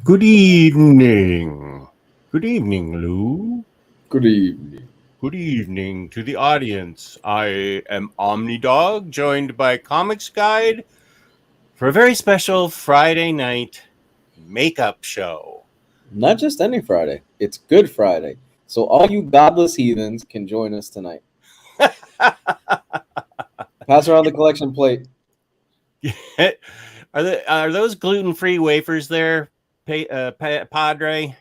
Good evening. Good evening, Lou. Good evening. Good evening to the audience. I am OmniDog, joined by Comics Guide for a very special Friday night makeup show. Not just any Friday, it's Good Friday. So all you godless heathens can join us tonight. Pass around the collection plate. Are those gluten-free wafers there, Padre?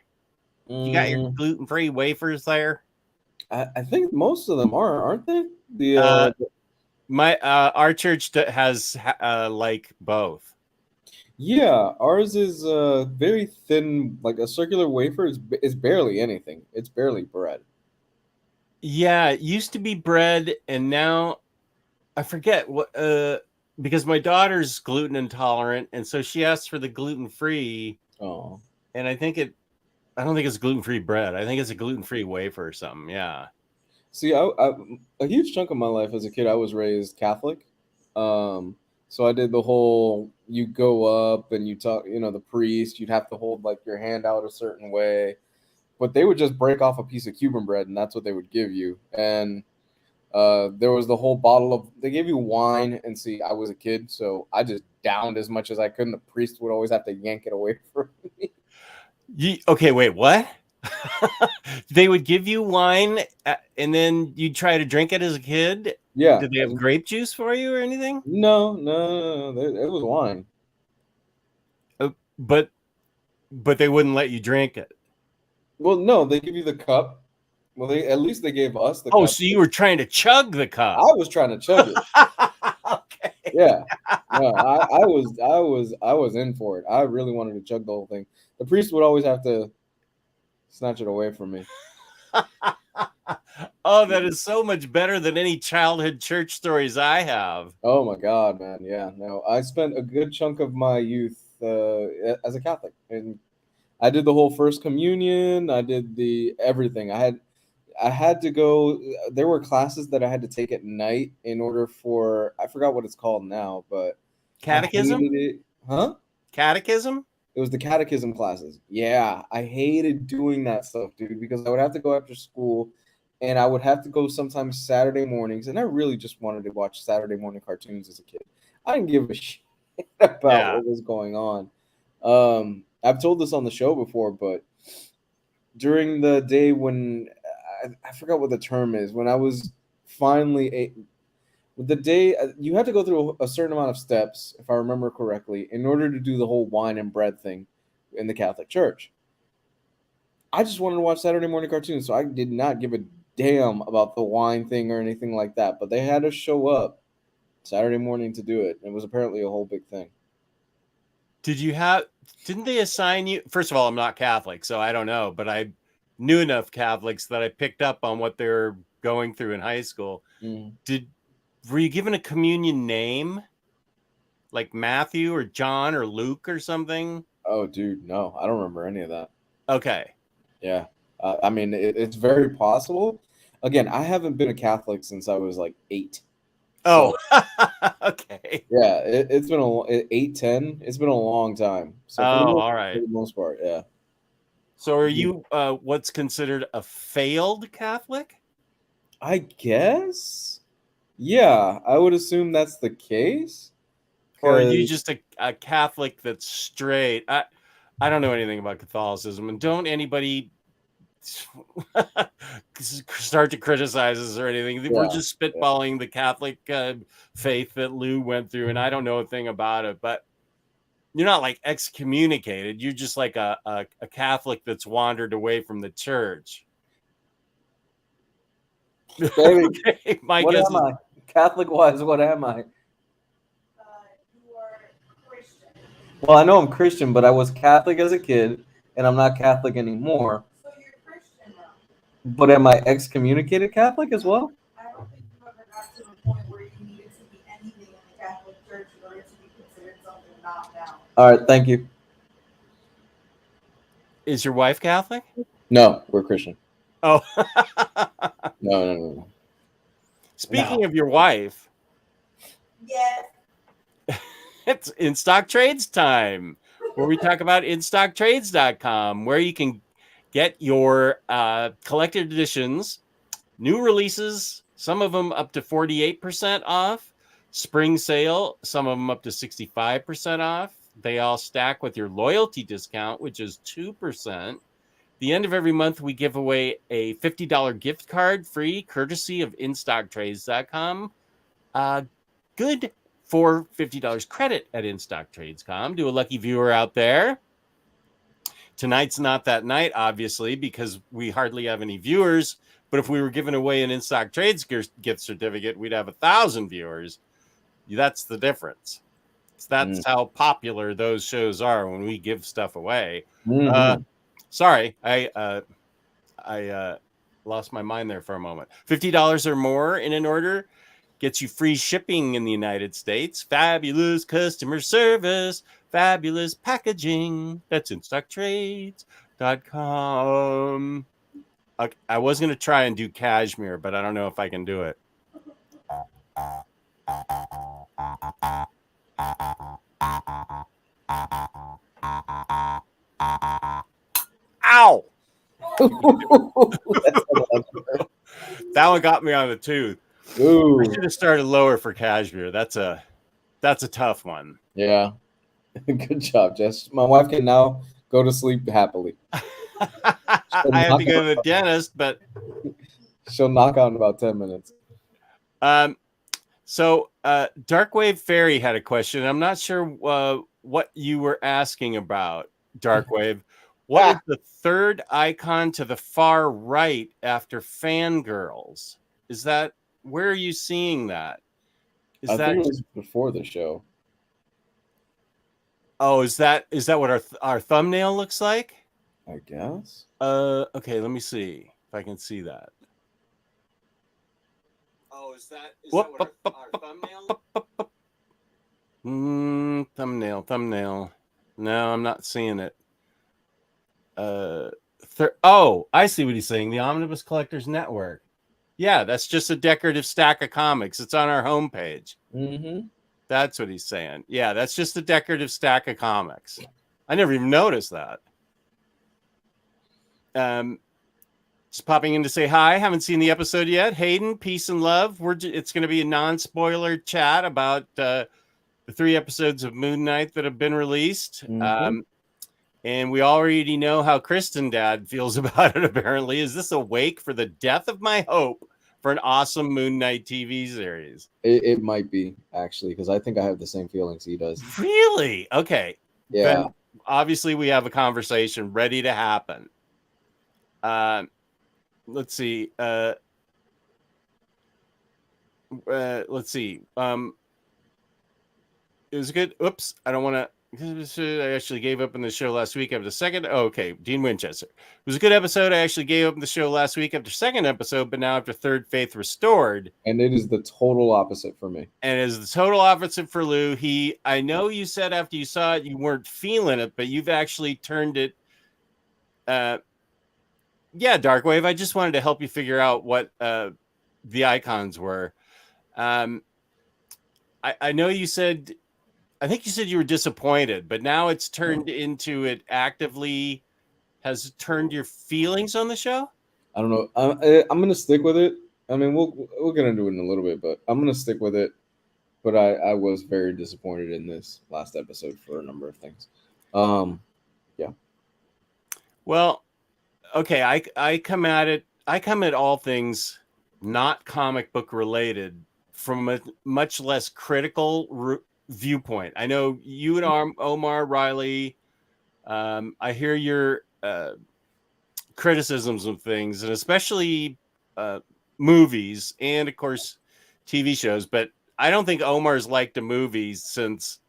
You got your gluten-free wafers there? I think most of them aren't they? Our church has like both. Yeah, ours is very thin, like a circular wafer. Is barely anything. It's barely bread. Yeah, it used to be bread, and now I forget what. Because my daughter's gluten intolerant, and so she asked for the gluten-free. Oh, and I don't think it's gluten-free bread. I think it's a gluten-free wafer or something. Yeah. see, a huge chunk of my life as a kid, I was raised Catholic. So I did the whole you go up and you talk, the priest, you'd have to hold like your hand out a certain way, but they would just break off a piece of Cuban bread and that's what they would give you. And there was the whole bottle of, they gave you wine. And see, I was a kid, so I just downed as much as I could. And the priest would always have to yank it away from me. Okay, wait, what? They would give you wine and then you'd try to drink it as a kid? Yeah. Did they have grape juice for you or anything? No. It was wine. But they wouldn't let you drink it. Well, no, they give you the cup. Well, at least they gave us the cup. Oh, cup. so you were trying to chug the cup. I was trying to chug it. Okay. Yeah. No, I was in for it. I really wanted to chug the whole thing. The priest would always have to snatch it away from me. Oh, that is so much better than any childhood church stories I have. Oh my God, man. Yeah. No, I spent a good chunk of my youth as a Catholic, and I did the whole first communion. I did the everything. I had to go. There were classes that I had to take at night in order for, I forgot what it's called now, but catechism. I hated it. Huh? Catechism? It was the catechism classes. Yeah, I hated doing that stuff, dude, because I would have to go after school and I would have to go sometimes Saturday mornings. And I really just wanted to watch Saturday morning cartoons as a kid. I didn't give a shit about what was going on. I've told this on the show before, but during the day when I forgot what the term is, when I was finally the day you had to go through a certain amount of steps, if I remember correctly, in order to do the whole wine and bread thing in the Catholic Church. I just wanted to watch Saturday morning cartoons, so I did not give a damn about the wine thing or anything like that. But they had to show up Saturday morning to do it. It was apparently a whole big thing. Didn't they assign you? First of all, I'm not Catholic, so I don't know, but I knew enough Catholics that I picked up on what they were going through in high school. Were you given a communion name? Like Matthew or John or Luke or something? Oh, dude, no. I don't remember any of that. Okay. Yeah. I mean, it's very possible. Again, I haven't been a Catholic since I was like 8. So, okay. Yeah, it's been 8, 10. It's been a long time. So all right. For the most part, yeah. So are you what's considered a failed Catholic? I guess. Yeah, I would assume that's the case. Or are you just a Catholic that's straight? I don't know anything about Catholicism, and don't anybody start to criticize us or anything. Yeah, we're just spitballing the Catholic faith that Lou went through, and I don't know a thing about it, but you're not like excommunicated. You're just like a Catholic that's wandered away from the church. Okay, what am I? Catholic-wise, what am I? You are Christian. Well, I know I'm Christian, but I was Catholic as a kid, and I'm not Catholic anymore. So you're Christian now. But am I excommunicated Catholic as well? I don't think you ever got to the point where you needed to be anything in the Catholic Church in order to be considered something not now. All right, thank you. Is your wife Catholic? No, we're Christian. Oh. No. Speaking of your wife. Yes. It's InStockTrades time. where we talk about InStockTrades.com, where you can get your collected editions, new releases, some of them up to 48% off, spring sale, some of them up to 65% off. They all stack with your loyalty discount, which is 2%. The end of every month, we give away a $50 gift card free, courtesy of InStockTrades.com. Good for $50 credit at InStockTrades.com. To a lucky viewer out there. Tonight's not that night, obviously, because we hardly have any viewers. But if we were giving away an InStock Trades gift certificate, we'd have 1,000 viewers. That's the difference. That's how popular those shows are when we give stuff away. Sorry, I lost my mind there for a moment. $50 or more in an order gets you free shipping in the United States, fabulous customer service, fabulous packaging. That's InStockTrades.com. I was going to try and do cashmere, but I don't know if I can do it. Ow! That one got me on the tooth. Ooh. I should have started lower for cashmere. That's a tough one. Yeah. Good job, Jess. My wife can now go to sleep happily. I have to go to the dentist, but she'll knock out in about 10 minutes. So Darkwave Fairy had a question. I'm not sure what you were asking about, Darkwave. What is the third icon to the far right after Fangirls? Is that, where are you seeing that? I think it was before the show. Oh, is that what our thumbnail looks like? I guess. Okay, let me see if I can see that. Oh, is that what our thumbnail? Thumbnail. No, I'm not seeing it. I see what he's saying. The Omnibus Collectors Network. Yeah, that's just a decorative stack of comics. It's on our homepage. That's what he's saying. Yeah, that's just a decorative stack of comics. I never even noticed that. Just popping in to say hi. Haven't seen the episode yet. Hayden, peace and love. It's going to be a non-spoiler chat about the 3 episodes of Moon Knight that have been released. And we already know how Kristen Dad feels about it, apparently. Is this a wake for the death of my hope for an awesome Moon Knight TV series? It might be, actually, because I think I have the same feelings he does. Really? Okay. Yeah. Then obviously, we have a conversation ready to happen. Let's see. Let's see. It was good. Oops. I don't want to. I actually gave up on the show last week after the second. Oh, okay. Dean Winchester. It was a good episode. I actually gave up on the show last week after second episode, but now after third, faith restored. And it is the total opposite for me. And it is the total opposite for Lou. I know you said after you saw it, you weren't feeling it, but you've actually turned it. Yeah, Darkwave. I just wanted to help you figure out what the icons were. I know you said. I think you said you were disappointed, but now it's turned into it actively has turned your feelings on the show. I don't know. I'm gonna stick with it. I mean, we're gonna do it in a little bit, but I'm gonna stick with it. But I was very disappointed in this last episode for a number of things. Yeah. Well, okay. I come at all things not comic book related from a much less critical viewpoint. I know you and Omar Riley. I hear your criticisms of things, and especially movies, and of course TV shows. But I don't think Omar's liked a movie since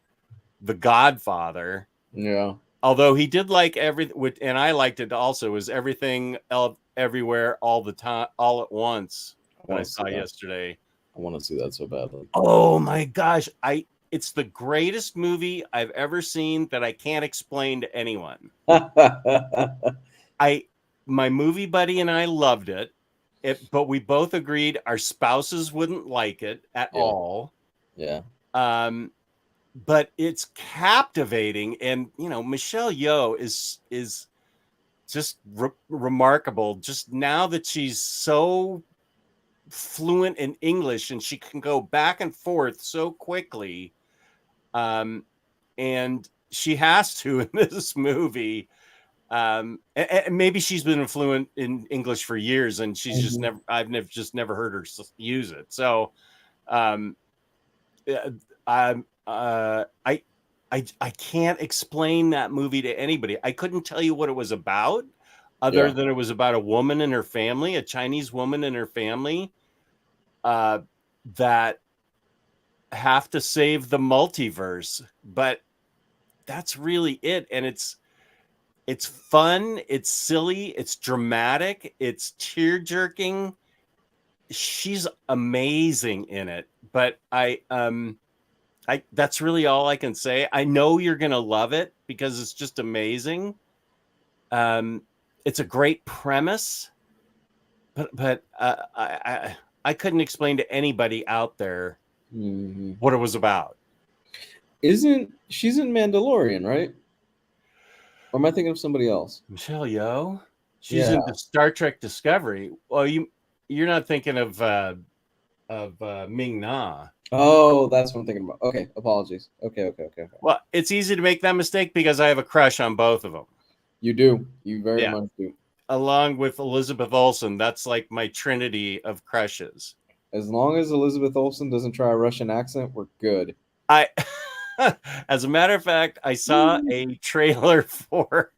The Godfather. Yeah. Although he did like everything, and I liked it also. Was Everything Everywhere All the Time, All at Once that I saw yesterday. I want to see that so badly. Oh my gosh! It's the greatest movie I've ever seen that I can't explain to anyone. My movie buddy and I loved it, but we both agreed our spouses wouldn't like it at all. Yeah. but it's captivating. And Michelle Yeoh is just remarkable. Just now that she's so fluent in English and she can go back and forth so quickly, and she has to in this movie. And maybe she's been fluent in English for years, and she's just never heard her use it. So, um, I can't explain that movie to anybody. I couldn't tell you what it was about, other than it was about a woman and her family, a Chinese woman and her family, that have to save the multiverse. But that's really it, and it's fun, it's silly, it's dramatic, it's tear-jerking. She's amazing in it. But that's really all I can say. I know you're gonna love it because it's just amazing. It's a great premise, but I couldn't explain to anybody out there what it was about. She's in Mandalorian, right? Or am I thinking of somebody else? Michelle Yeoh? She's in the Star Trek Discovery. Well, you're not thinking of Ming Na. Oh, that's what I'm thinking about. Okay, apologies. Okay. Well, it's easy to make that mistake because I have a crush on both of them. You do. You very much do. Along with Elizabeth Olsen, that's like my trinity of crushes. As long as Elizabeth Olsen doesn't try a Russian accent, we're good. As a matter of fact, I saw a trailer for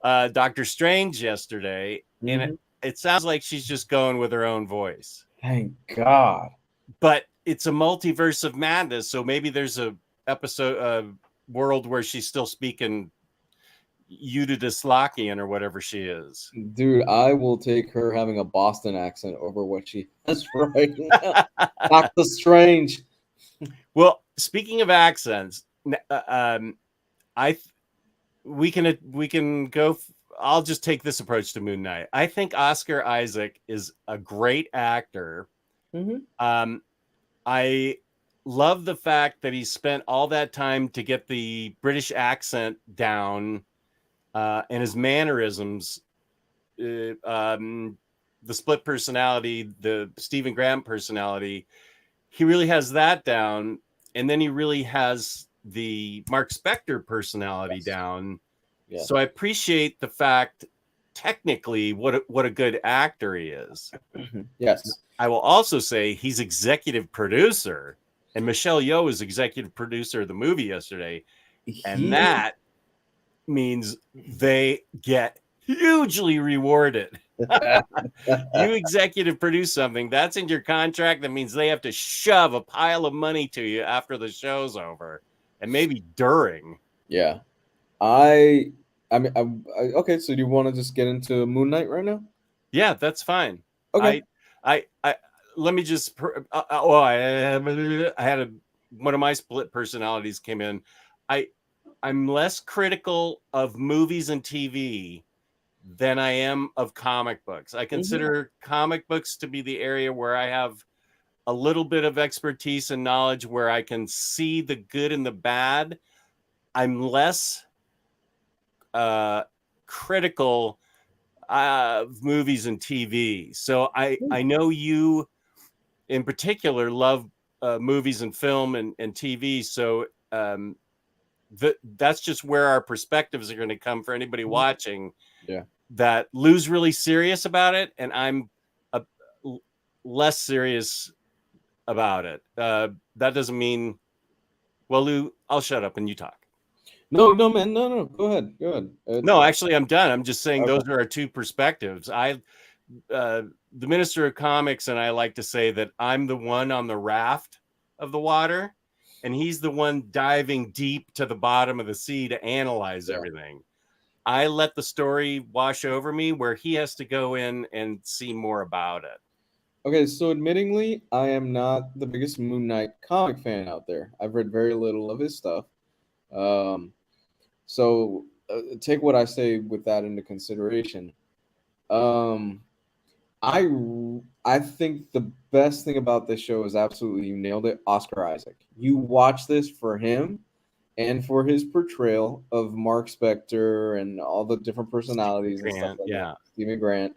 Doctor Strange yesterday, and it sounds like she's just going with her own voice. Thank God. But it's a multiverse of madness, so maybe there's a world where she's still speaking Yugoslavian or whatever she is. Dude, I will take her having a Boston accent over what she has right now. Doctor Strange. Well, speaking of accents, we can go. I'll just take this approach to Moon Knight. I think Oscar Isaac is a great actor. I love the fact that he spent all that time to get the British accent down, and his mannerisms, the split personality, the Stephen Graham personality. He really has that down, and then he really has the Mark Spector personality down. Yeah. So I appreciate the fact, technically, what a good actor he is. Yes. I will also say he's executive producer, and Michelle Yeoh is executive producer of the movie yesterday, and that means they get hugely rewarded. You executive produce something, that's in your contract. That means they have to shove a pile of money to you after the show's over, and maybe during. Yeah. I mean, okay, so do you want to just get into Moon Knight right now? Yeah, that's fine. Okay. I let me just I had one of my split personalities came in. I'm less critical of movies and TV than I am of comic books. I consider comic books to be the area where I have a little bit of expertise and knowledge, where I can see the good and the bad. I'm less critical of movies and TV. So I know you in particular love movies and film and TV. So that's just where our perspectives are going to come for anybody watching. Yeah. That Lou's really serious about it, and I'm less serious about it. That doesn't mean, well, Lou, I'll shut up and you talk. No, man, no. Go ahead. No, actually, I'm done. I'm just saying those are our two perspectives. The Minister of Comics and I like to say that I'm the one on the raft of the water, and he's the one diving deep to the bottom of the sea to analyze everything. I let the story wash over me, where he has to go in and see more about it. Okay, so admittingly, I am not the biggest Moon Knight comic fan out there. I've read very little of his stuff. So take what I say with that into consideration. I I think the best thing about this show is absolutely you nailed it, Oscar Isaac. You watch this for him and for his portrayal of Mark Spector and all the different personalities and stuff like that. Stephen Grant.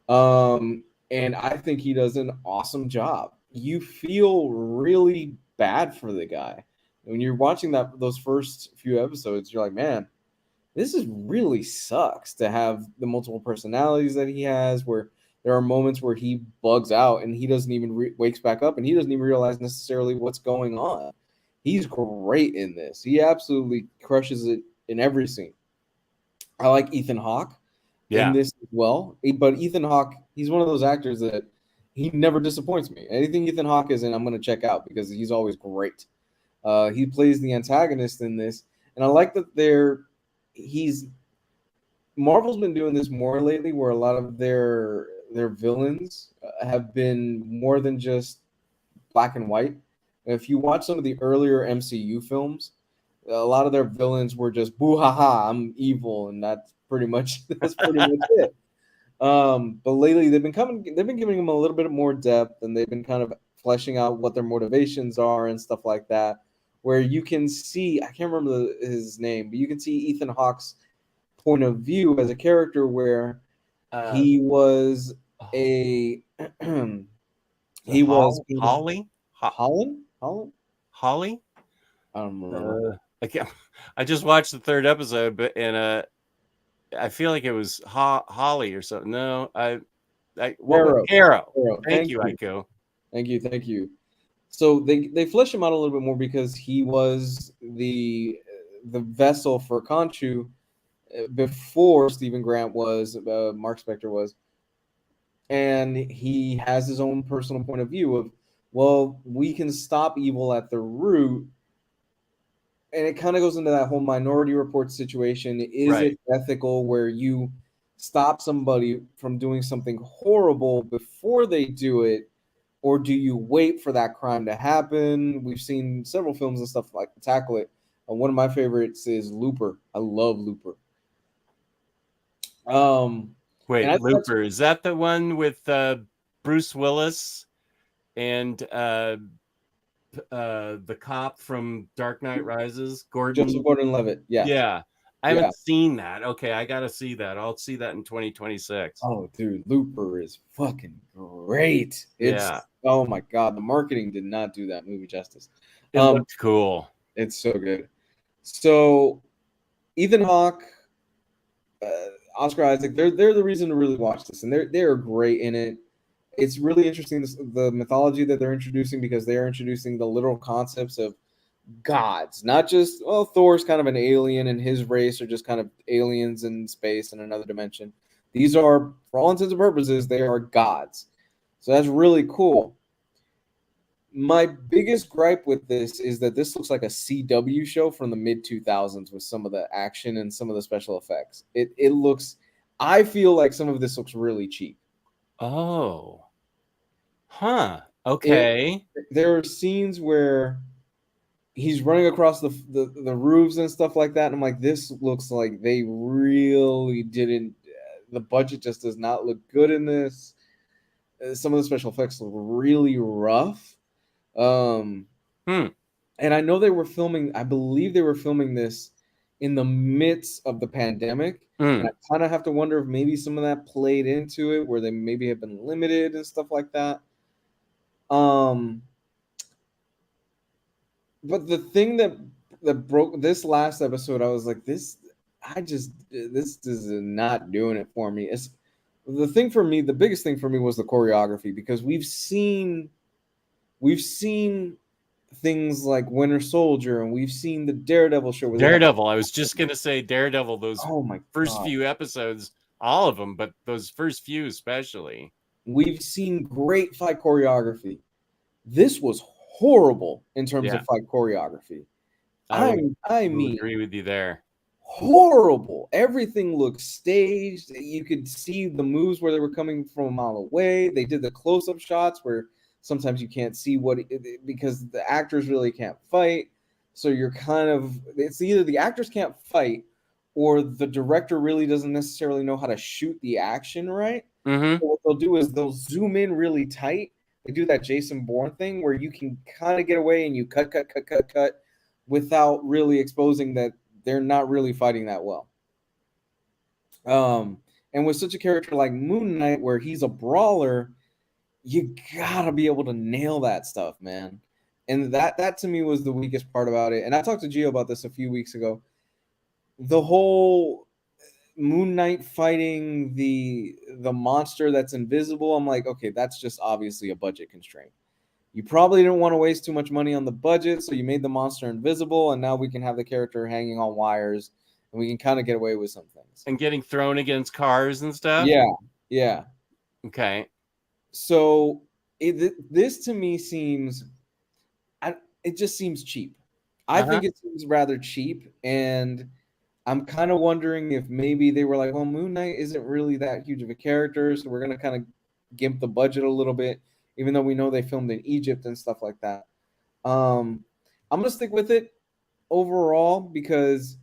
And I think he does an awesome job. You feel really bad for the guy. When you're watching those first few episodes, you're like, man, this is really sucks to have the multiple personalities that he has, where there are moments where he bugs out and he doesn't even wakes back up and he doesn't even realize necessarily what's going on. He's great in this. He absolutely crushes it in every scene. I like Ethan Hawke in this as well. But Ethan Hawke, he's one of those actors that he never disappoints me. Anything Ethan Hawke is in, I'm going to check out because he's always great. He plays the antagonist in this, and I like that Marvel's been doing this more lately, where a lot of their villains have been more than just black and white. If you watch some of the earlier MCU films, a lot of their villains were just boo ha ha, I'm evil, and that's pretty much it. But lately they've been giving them a little bit more depth, and they've been kind of fleshing out what their motivations are and stuff like that. Where you can see, I can't remember his name, but you can see Ethan Hawke's point of view as a character, where he was he was Holly. Holly. I don't remember. I just watched the third episode, but I feel like it was Holly or something. No, Arrow. Thank you, Aiko. Thank you. So they flesh him out a little bit more because he was the vessel for Khonshu before Stephen Grant was, Mark Spector was, and he has his own personal point of view of, well, we can stop evil at the root. And it kind of goes into that whole Minority Report situation. Is it ethical where you stop somebody from doing something horrible before they do it, or do you wait for that crime to happen? We've seen several films and stuff like tackle it. One of my favorites is Looper. I love Looper. Looper, is that the one with Bruce Willis and the cop from Dark Knight Rises, Joseph Gordon-Levitt? Yeah. I haven't seen that. Okay, I gotta see that. I'll see that in 2026. Oh, dude, Looper is fucking great. Oh my god, the marketing did not do that movie justice. It looked cool. It's so good. So Ethan Hawke, Oscar Isaac, they're the reason to really watch this, and they're great in it. It's really interesting, the mythology that they're introducing, because they are introducing the literal concepts of gods, not just, well, Thor's kind of an alien and his race are just kind of aliens in space in another dimension. These are, for all intents and purposes, they are gods. So that's really cool. My biggest gripe with this is that this looks like a CW show from the mid-2000s with some of the action and some of the special effects. It looks, I feel like some of this looks really cheap. Oh. Huh. Okay. There are scenes where he's running across the roofs and stuff like that, and I'm like, this looks like they really didn't, the budget just does not look good in this. Some of the special effects look really rough. And I know they were filming, I believe they were filming this in the midst of the pandemic. And I kind of have to wonder if maybe some of that played into it, where they maybe have been limited and stuff like that. But the thing that broke this last episode, I was like, this is not doing it for me. It's the thing for me, the biggest thing for me was the choreography, because we've seen things like Winter Soldier, and we've seen the Daredevil show. Daredevil. I was just gonna say Daredevil. Those first few episodes, all of them, but those first few especially. We've seen great fight choreography. This was horrible in terms of fight choreography. I mean, agree with you there. Horrible. Everything looked staged. You could see the moves where they were coming from a mile away. They did the close-up shots where sometimes you can't see because the actors really can't fight. So you're it's either the actors can't fight or the director really doesn't necessarily know how to shoot the action right. Mm-hmm. So what they'll do is they'll zoom in really tight. They do that Jason Bourne thing where you can kind of get away and you cut without really exposing that they're not really fighting that well. And with such a character like Moon Knight, where he's a brawler, you gotta be able to nail that stuff, man. And that to me was the weakest part about it. And I talked to Gio about this a few weeks ago. The whole Moon Knight fighting the monster that's invisible, I'm like, okay, that's just obviously a budget constraint. You probably didn't want to waste too much money on the budget, so you made the monster invisible, and now we can have the character hanging on wires, and we can kind of get away with some things. And getting thrown against cars and stuff? Yeah. Okay. So this to me seems, it just seems cheap. I think it seems rather cheap, and I'm kind of wondering if maybe they were like, well, Moon Knight isn't really that huge of a character, so we're going to kind of gimp the budget a little bit, even though we know they filmed in Egypt and stuff like that. I'm going to stick with it overall because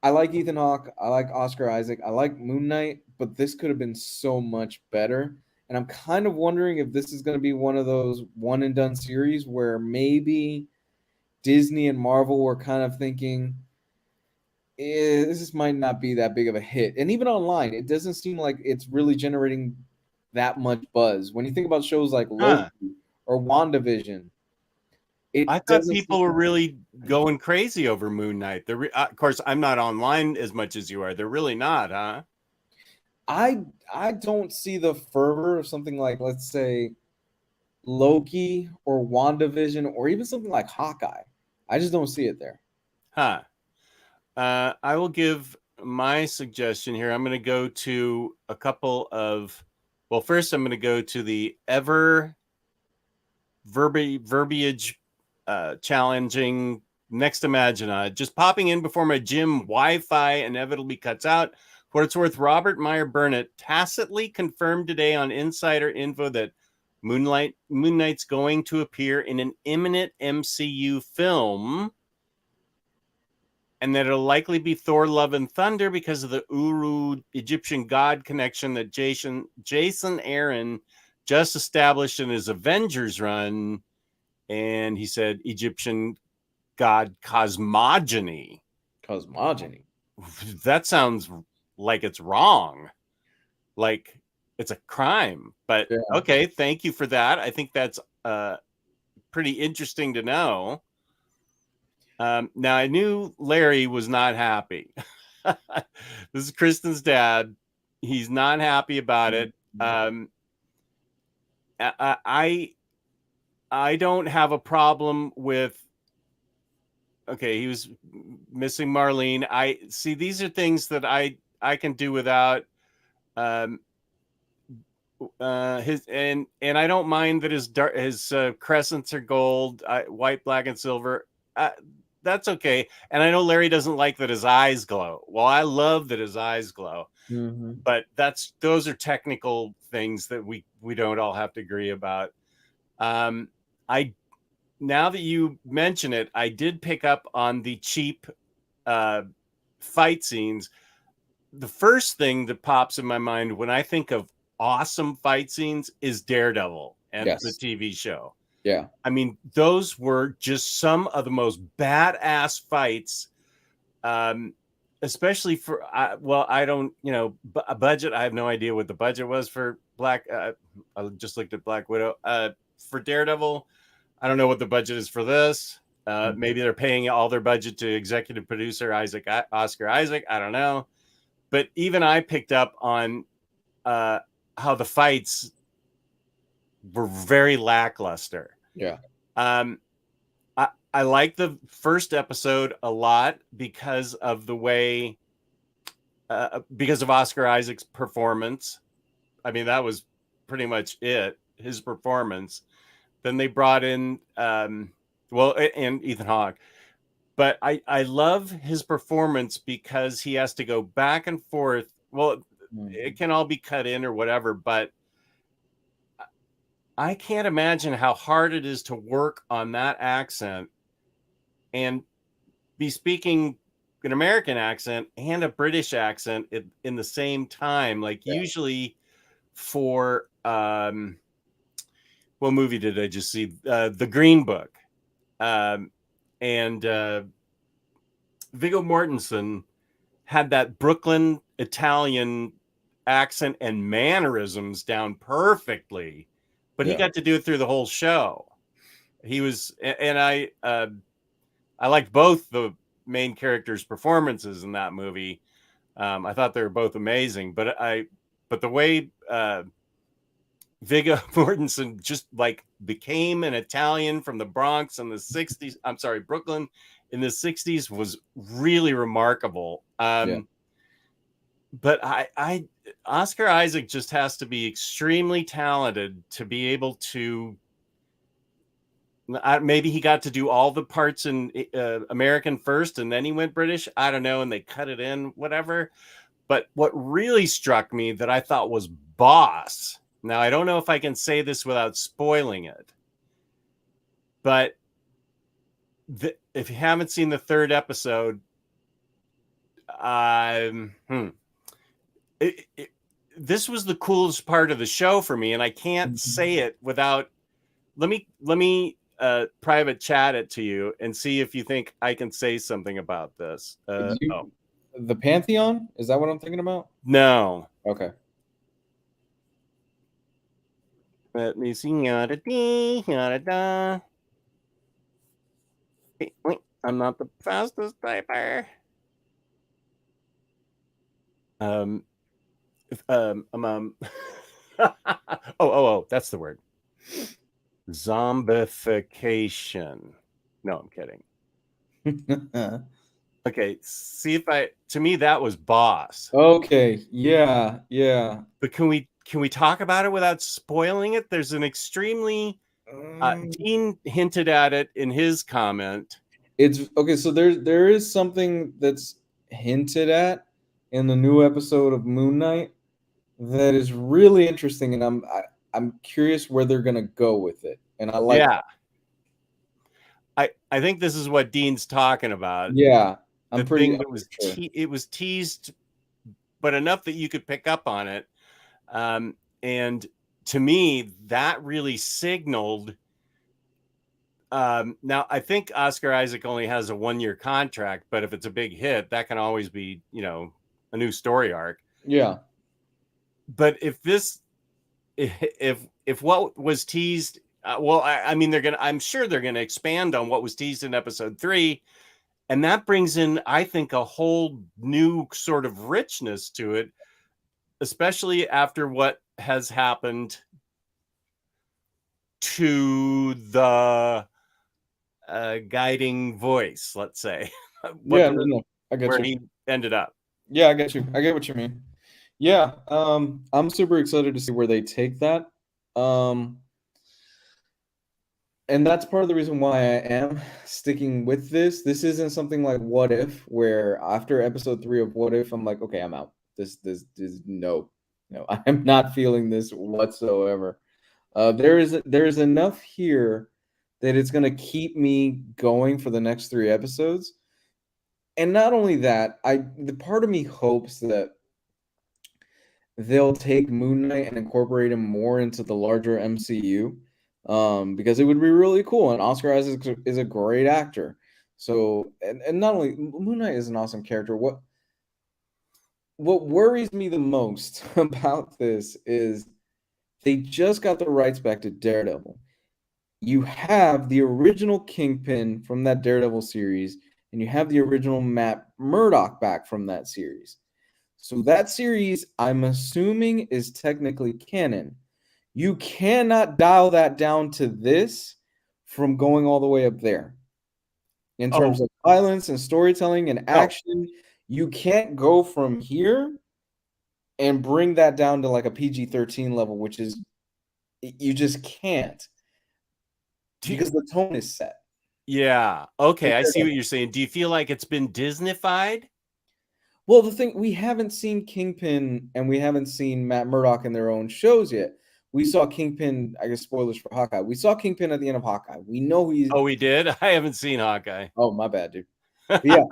I like Ethan Hawke, I like Oscar Isaac, I like Moon Knight, but this could have been so much better. And I'm kind of wondering if this is going to be one of those one and done series where maybe Disney and Marvel were kind of thinking, this might not be that big of a hit. And even online, it doesn't seem like it's really generating that much buzz. When you think about shows like Loki or WandaVision, I thought people were really going crazy over Moon Knight. Of course, I'm not online as much as you are. They're really not, huh? I don't see the fervor of something like, let's say, Loki or WandaVision or even something like Hawkeye. I just don't see it there. Huh. I will give my suggestion here. I'm going to go to a couple of, well, first I'm going to go to the ever verbiage challenging Next Imagina. Just popping in before my gym Wi-Fi inevitably cuts out. For what it's worth, Robert Meyer Burnett tacitly confirmed today on Insider Info that Moon Knight's going to appear in an imminent MCU film, and that it'll likely be Thor: Love and Thunder because of the Uru Egyptian god connection that Jason Aaron just established in his Avengers run. And he said Egyptian god cosmogony. Cosmogony. That sounds like it's wrong. Like it's a crime. But okay, thank you for that. I think that's pretty interesting to know. Now, I knew Larry was not happy. This is Kristen's dad. He's not happy about it. I don't have a problem with, okay, he was missing Marlene. I see these are things that I can do without. His and I don't mind that his crescents are gold, white, black, and silver. That's okay. And I know Larry doesn't like that his eyes glow. Well, I love that his eyes glow. But those are technical things that we don't all have to agree about. Now that you mention it, I did pick up on the cheap fight scenes. The first thing that pops in my mind when I think of awesome fight scenes is Daredevil and the TV show. Yeah. I mean, those were just some of the most badass fights, especially for, I don't, a budget. I have no idea what the budget was for I just looked at Black Widow. For Daredevil, I don't know what the budget is for this. Maybe they're paying all their budget to executive producer Oscar Isaac. I don't know. But even I picked up on how the fights were very lackluster. Yeah. I like the first episode a lot because of the way, because of Oscar Isaac's performance. I mean, that was pretty much it, his performance. Then they brought in, and Ethan Hawke. But I love his performance because he has to go back and forth. Well, it can all be cut in or whatever, but I can't imagine how hard it is to work on that accent and be speaking an American accent and a British accent in the same time. Like usually for what movie did I just see? The Green Book. And Viggo Mortensen had that Brooklyn Italian accent and mannerisms down perfectly, but he got to do it through the whole show. He was, and I liked both the main characters' performances in that movie. I thought they were both amazing, but the way Viggo Mortensen just like became an Italian from the Bronx in the 60s. I'm sorry, Brooklyn in the 60s was really remarkable. But Oscar Isaac just has to be extremely talented to be able to. Maybe he got to do all the parts in American first, and then he went British. I don't know, and they cut it in, whatever. But what really struck me that I thought was Boss. Now I don't know if I can say this without spoiling it, but if you haven't seen the third episode, this was the coolest part of the show for me, and I can't say it without. Let me private chat it to you and see if you think I can say something about this. The Pantheon? Is that what I'm thinking about? No. Okay. Let me see. Wait, I'm not the fastest typer. Oh, that's the word. Zombification. No, I'm kidding. Okay, see if to me that was Boss. Okay, yeah. But can we talk about it without spoiling it? There's an extremely Dean hinted at it in his comment. It's okay, so there is something that's hinted at in the new episode of Moon Knight that is really interesting, and I'm curious where they're gonna go with it. And I like I think this is what Dean's talking about. Yeah. It was teased, but enough that you could pick up on it. And to me, that really signaled. Now, I think Oscar Isaac only has a 1-year contract, but if it's a big hit, that can always be, a new story arc. Yeah. But if what was teased, I'm sure they're gonna expand on what was teased in episode 3. And that brings in, I think, a whole new sort of richness to it, especially after what has happened to the guiding voice, let's say. I get where you. he ended up. Yeah, I get you. I get what you mean. Yeah, I'm super excited to see where they take that. And that's part of the reason why I am sticking with this. This isn't something like What If, where after episode 3 of What If, I'm like, okay, I'm out. This no, I'm not feeling this whatsoever. There is enough here that it's going to keep me going for the next 3 episodes. And not only that, the part of me hopes that they'll take Moon Knight and incorporate him more into the larger MCU. Because it would be really cool, and Oscar Isaac is a great actor. So, and not only Moon Knight is an awesome character. What worries me the most about this is they just got the rights back to Daredevil. You have the original Kingpin from that Daredevil series, and you have the original Matt Murdock back from that series. So that series, I'm assuming, is technically canon. You cannot dial that down to this from going all the way up there. In terms of violence and storytelling and action, you can't go from here and bring that down to like a PG-13 level, which is, you just can't. Because the tone is set. Yeah. Okay, I see what you're saying. Do you feel like it's been Disneyfied? Well, the thing, we haven't seen Kingpin and we haven't seen Matt Murdock in their own shows yet. We saw Kingpin, I guess spoilers for Hawkeye. We saw Kingpin at the end of Hawkeye. We know he's... Oh, we did? I haven't seen Hawkeye. Oh, my bad, dude. Yeah.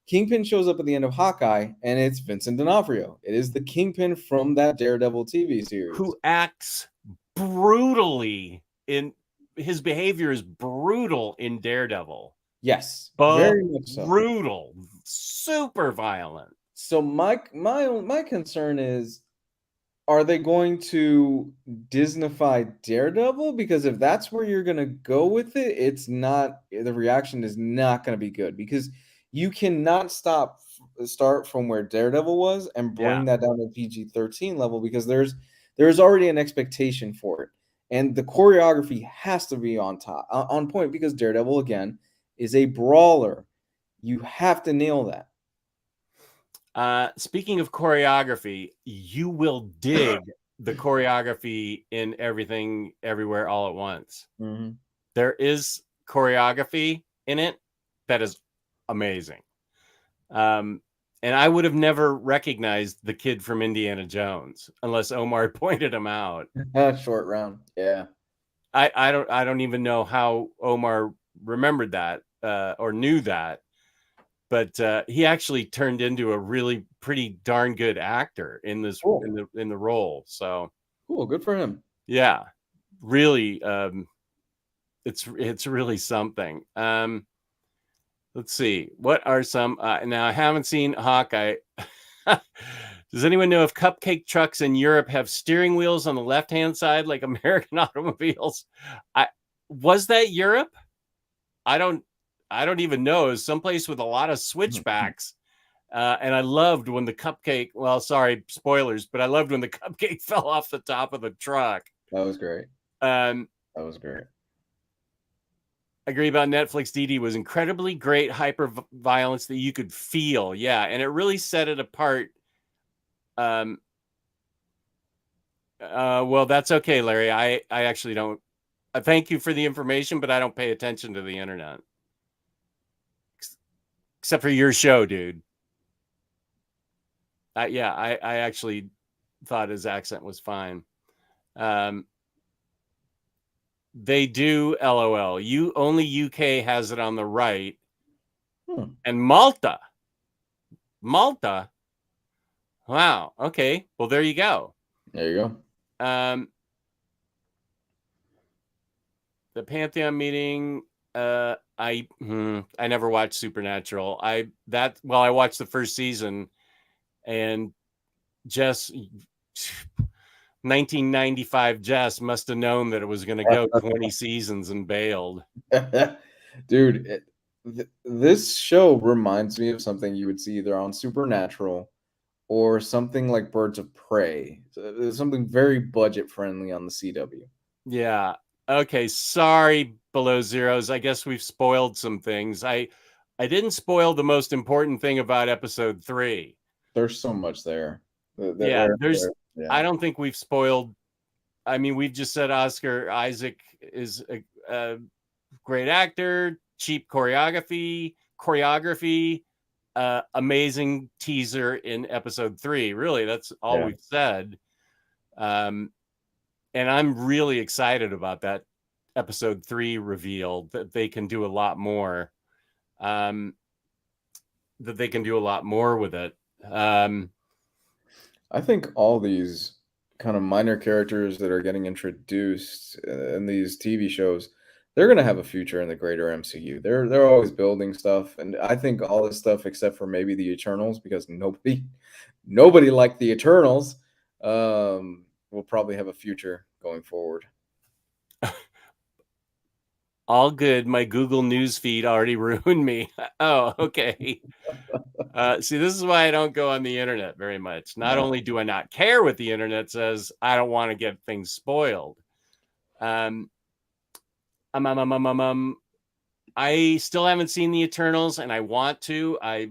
Kingpin shows up at the end of Hawkeye, and it's Vincent D'Onofrio. It is the Kingpin from that Daredevil TV series. Who acts brutally in his behavior is brutal in Daredevil. Yes, very much so. Brutal, super violent. So my concern is, are they going to Disneyfy Daredevil? Because if that's where you're going to go with it, it's not, the reaction is not going to be good, because you cannot start from where Daredevil was and bring that down to PG-13 level, because there's already an expectation for it. And the choreography has to be on point, because Daredevil, again, is a brawler. You have to nail that. Speaking of choreography, you will dig the choreography in Everything Everywhere All at Once. Mm-hmm. There is choreography in it that is amazing. And I would have never recognized the kid from Indiana Jones unless Omar pointed him out. Short round. Yeah. I don't even know how Omar remembered that or knew that. But he actually turned into a really pretty darn good actor in this in the role. So cool, good for him. Yeah, really, it's really something. Let's see, what are some? Now I haven't seen Hawkeye. Does anyone know if cupcake trucks in Europe have steering wheels on the left-hand side like American automobiles? Was that Europe? I don't even know. It was someplace with a lot of switchbacks. And I loved when the cupcake, well, sorry, spoilers, but I loved when the cupcake fell off the top of the truck. That was great. That was great. I agree about Netflix. DD was incredibly great hyper violence that you could feel. Yeah. And it really set it apart. Well, that's okay, Larry. I actually don't. Thank you for the information, but I don't pay attention to the internet. Except for your show, dude. Yeah, I actually thought his accent was fine. They do, LOL. Only UK has it on the right. And Malta. Wow. Okay. Well, there you go. There you go. The Pantheon meeting. I never watched Supernatural. I watched the first season, and Jess, 1995 Jess must have known that it was going to go 20 seasons and bailed. Dude, this show reminds me of something you would see either on Supernatural or something like Birds of Prey. Something very budget friendly on the CW. Yeah. Okay. Sorry, Below Zeros. I guess we've spoiled some things. I didn't spoil the most important thing about episode 3. There's so much there. Yeah. I don't think we've spoiled. I mean, we've just said Oscar Isaac is a great actor, cheap choreography, amazing teaser in episode 3. Really, that's all we've said. And I'm really excited about that episode 3 reveal, that they can do a lot more. With it. I think all these kind of minor characters that are getting introduced in these TV shows, they're going to have a future in the greater MCU. They're always building stuff, and I think all this stuff, except for maybe the Eternals, because nobody liked the Eternals, will probably have a future going forward. All good. My Google News feed already ruined me. Oh, okay. See, this is why I don't go on the internet very much. Not only do I not care what the internet says, I don't want to get things spoiled. I still haven't seen the Eternals, and I want to. I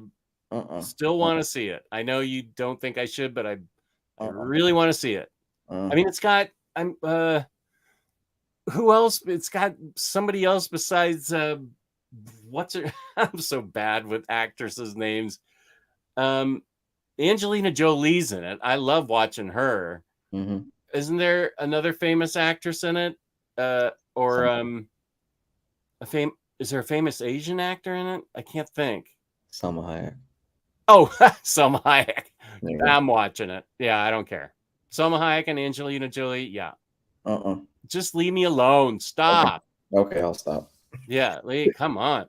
still want to see it. I know you don't think I should, but I really want to see it. I mean, it's got who else? It's got somebody else besides what's her? I'm so bad with actresses' names. Angelina Jolie's in it. I love watching her. Mm-hmm. Isn't there another famous actress in it? Is there a famous Asian actor in it? I can't think. Salma Hayek. Oh, Selma Hayek. There you go. I'm watching it. Yeah, I don't care. Selma Hayek and Angelina Jolie. Yeah. Just leave me alone. Stop. Okay, I'll stop. Yeah, Lee, come on.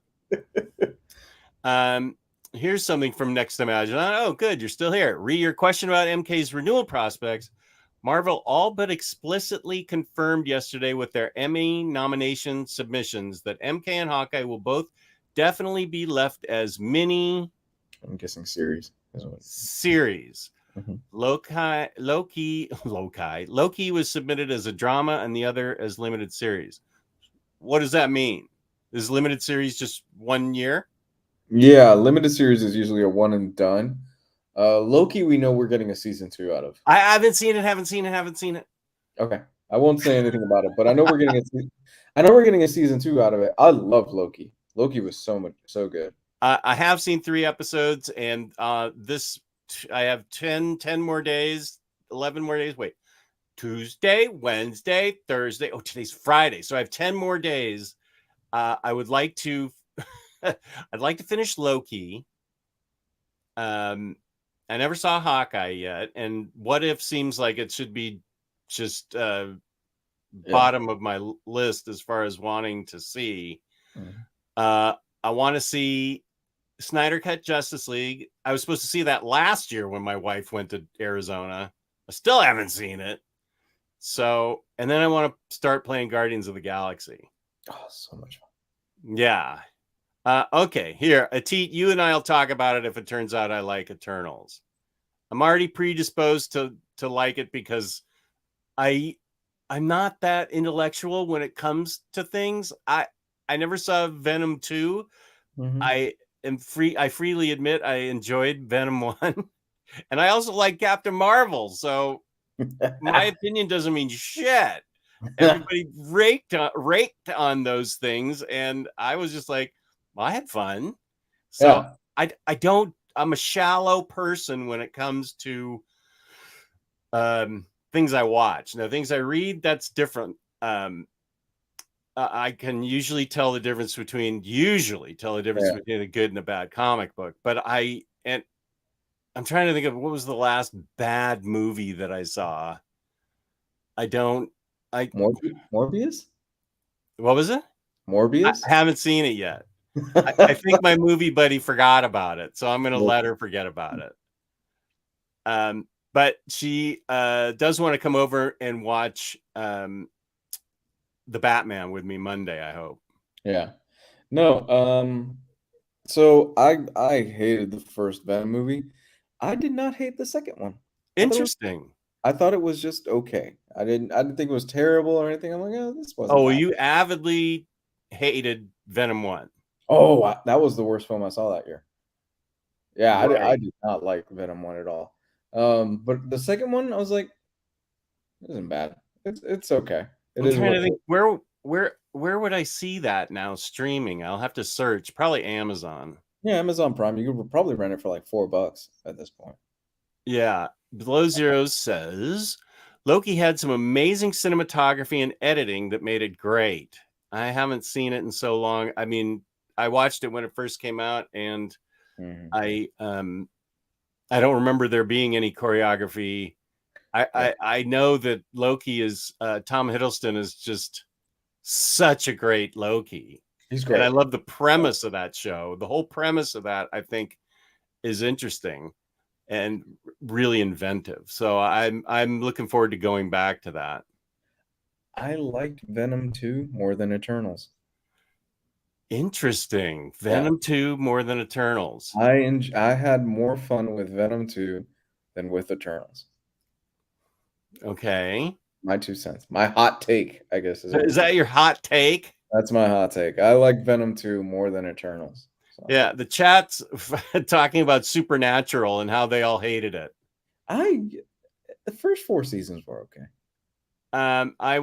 Here's something from Next Imagine. Oh, good. You're still here. Re your question about MK's renewal prospects. Marvel all but explicitly confirmed yesterday with their Emmy nomination submissions that MK and Hawkeye will both definitely be left as mini I'm guessing series. series. Mhm. Loki was submitted as a drama and the other as limited series. What does that mean? Is limited series just 1 year? Yeah, limited series is usually a one and done. Loki, we know we're getting a season 2 out of. I haven't seen it. Okay, I won't say anything about it, but I know we're getting a season 2 out of it. I love Loki. Loki was so good. I have seen 3 episodes, and I have 10 more days, 11 more days. Wait, Tuesday, Wednesday, Thursday. Oh, today's Friday, so I have 10 more days. I would like to, I'd like to finish Loki. I never saw Hawkeye yet, and What If seems like it should be just bottom of my list as far as wanting to see. I want to see Snyder Cut Justice League. I was supposed to see that last year when my wife went to Arizona. I still haven't seen it. So, and then I want to start playing Guardians of the Galaxy. Oh, so much fun. Yeah. Okay, here, Atit, you and I'll talk about it if it turns out I like Eternals. I'm already predisposed to like it because I'm not that intellectual when it comes to things. I never saw Venom 2. Mm-hmm. I freely admit I enjoyed Venom 1. And I also like Captain Marvel. So my opinion doesn't mean shit. Everybody raked on those things, and I was just like, well, I had fun. So I'm a shallow person when it comes to things I watch. Now, things I read, that's different. I can usually tell the difference between a good and a bad comic book. But I'm trying to think of what was the last bad movie that I saw. Morbius? What was it? Morbius? I haven't seen it yet. I think my movie buddy forgot about it, so I'm going to let her forget about it. But she does want to come over and watch the Batman with me Monday, I hope. Yeah. No, so I hated the first Venom movie. I did not hate the second one. Interesting. I thought it was just okay. I didn't think it was terrible or anything. I'm like, oh, this wasn't. Oh, you avidly hated Venom 1. Oh, that was the worst film I saw that year. Yeah, right. I did not like Venom 1 at all. But the second one, I was like, it isn't bad. It's okay. I'm trying to think where would I see that now streaming? I'll have to search. Probably Amazon. Yeah, Amazon Prime. You could probably rent it for like $4 at this point. Yeah. Below Zeros says Loki had some amazing cinematography and editing that made it great. I haven't seen it in so long. I mean, I watched it when it first came out, and I don't remember there being any choreography. I know that Loki is Tom Hiddleston is just such a great Loki. He's great. And I love the premise of that show. The whole premise of that, I think, is interesting and really inventive. So I'm looking forward to going back to that. I liked Venom 2 more than Eternals. Interesting. Venom 2 more than Eternals. I had more fun with Venom 2 than with Eternals. Okay. My 2 cents. My hot take, I guess. Is that your hot take? That's my hot take. I like Venom 2 more than Eternals. So. Yeah, the chat's talking about Supernatural and how they all hated it. The first 4 seasons were okay. I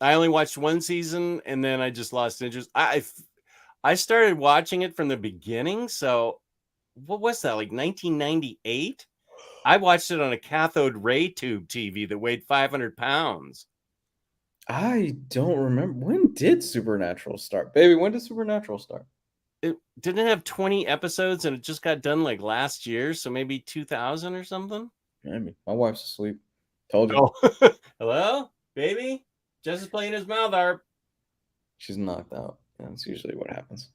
only watched 1 season, and then I just lost interest. I started watching it from the beginning. So what was that, like 1998? I watched it on a cathode ray tube TV that weighed 500 pounds. I don't remember. When did Supernatural start? Baby, when did Supernatural start? it didn't have 20 episodes and it just got done like last year, so maybe 2000 or something. Maybe. My wife's asleep. Told you. Oh, hello, baby. Jess is playing his mouth harp. She's knocked out. That's usually what happens.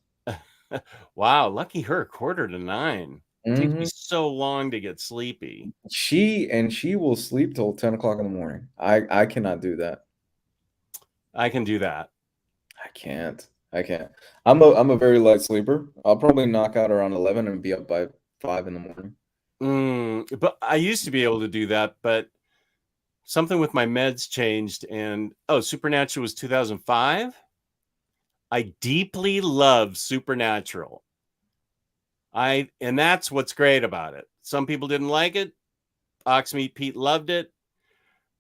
Wow, lucky her. 8:45. It takes me so long to get sleepy. She will sleep till 10 o'clock in the morning. I cannot do that. I can do that. I can't. I'm a very light sleeper. I'll probably knock out around 11 and be up by 5 in the morning. But I used to be able to do that, but something with my meds changed. And Supernatural was 2005. I deeply love Supernatural. And that's what's great about it. Some people didn't like it. Oxmeat Pete loved it.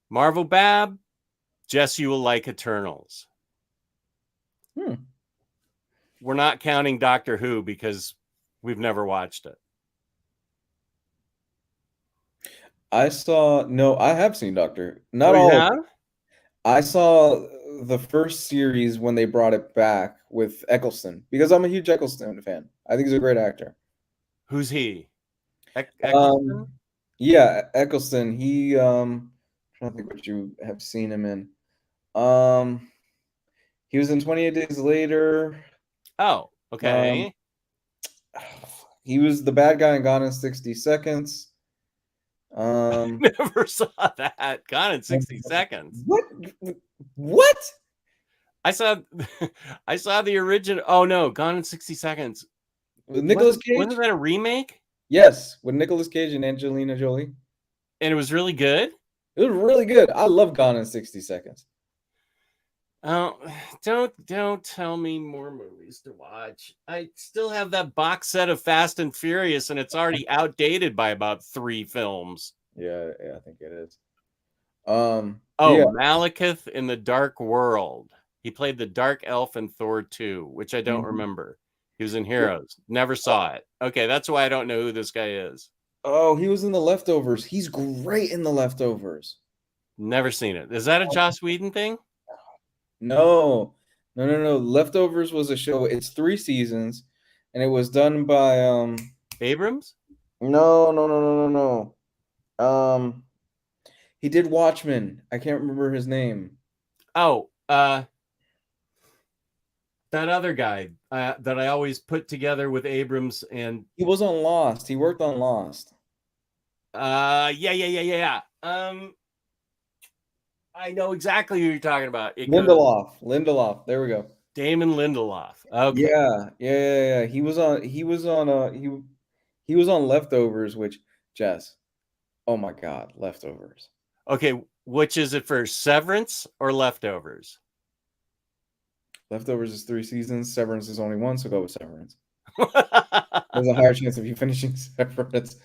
Marvel Bab, Jess, you will like Eternals. We're not counting Doctor Who because we've never watched it. I have seen Doctor. Not you all. Have? I saw the first series when they brought it back with Eccleston because I'm a huge Eccleston fan. I think he's a great actor. Who's he? Eccleston? Yeah, Eccleston. He I'm trying to think what you have seen him in. He was in 28 Days Later. Oh, okay. He was the bad guy in Gone in 60 Seconds. Never saw that. Gone in 60 Seconds. What? I saw the original. Oh no, Gone in 60 Seconds. With Nicolas Cage? Wasn't that a remake? Yes, with Nicolas Cage and Angelina Jolie. And it was really good? It was really good. I love Gone in 60 Seconds. Oh, don't tell me more movies to watch. I still have that box set of Fast and Furious, and it's already outdated by about 3 films. Yeah, I think it is. Malekith in the Dark World. He played the Dark Elf in Thor 2, which I don't remember. He was in Heroes. Never saw it. Okay, that's why I don't know who this guy is. Oh, he was in The Leftovers. He's great in The Leftovers. Never seen it. Is that a Joss Whedon thing? No. Leftovers was a show. It's 3 seasons, and it was done by Abrams? No. He did Watchmen. I can't remember his name. That other guy that I always put together with Abrams, and he was on Lost. He worked on Lost. Yeah. I know exactly who you're talking about. Lindelof. There we go. Damon Lindelof. Okay. Yeah. He was on Leftovers, which Jess. Oh my God, Leftovers. Okay, which is it first, Severance or Leftovers? Leftovers is 3 seasons. Severance is only 1, so go with Severance. There's a higher chance of you finishing Severance.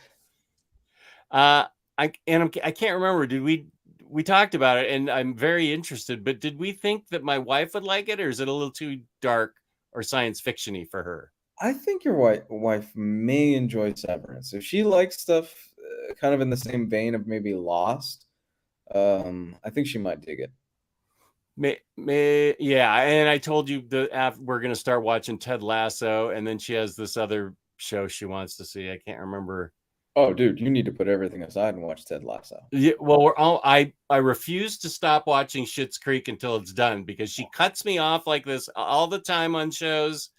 I can't remember. Did we talked about it, and I'm very interested, but did we think that my wife would like it, or is it a little too dark or science fiction-y for her? I think your wife may enjoy Severance. If she likes stuff kind of in the same vein of maybe Lost, I think she might dig it. Yeah, and I told you we're going to start watching Ted Lasso, and then she has this other show she wants to see. I can't remember. Oh, dude, you need to put everything aside and watch Ted Lasso. Yeah, well, I refuse to stop watching Schitt's Creek until it's done because she cuts me off like this all the time on shows.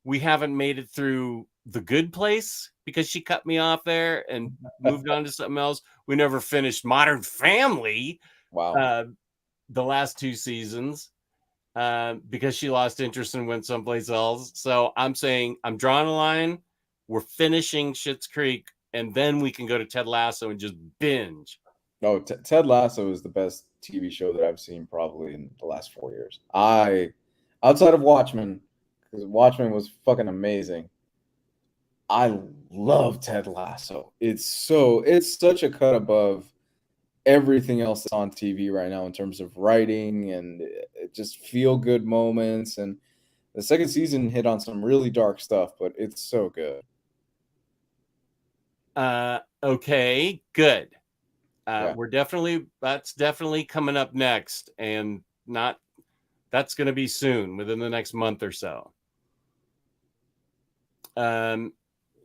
We haven't made it through The Good Place because she cut me off there and moved on to something else. We never finished Modern Family. Wow. The last 2 seasons because she lost interest and went someplace else. So I'm saying I'm drawing a line. We're finishing Schitt's Creek, and then we can go to Ted Lasso and just binge. Oh, Ted Lasso is the best TV show that I've seen probably in the last 4 years. Outside of Watchmen, because Watchmen was fucking amazing. I love Ted Lasso. It's such a cut above everything else that's on TV right now in terms of writing and just feel good moments. And the second season hit on some really dark stuff, but it's so good. Okay, good. Yeah. That's definitely coming up next, and that's going to be soon, within the next month or so.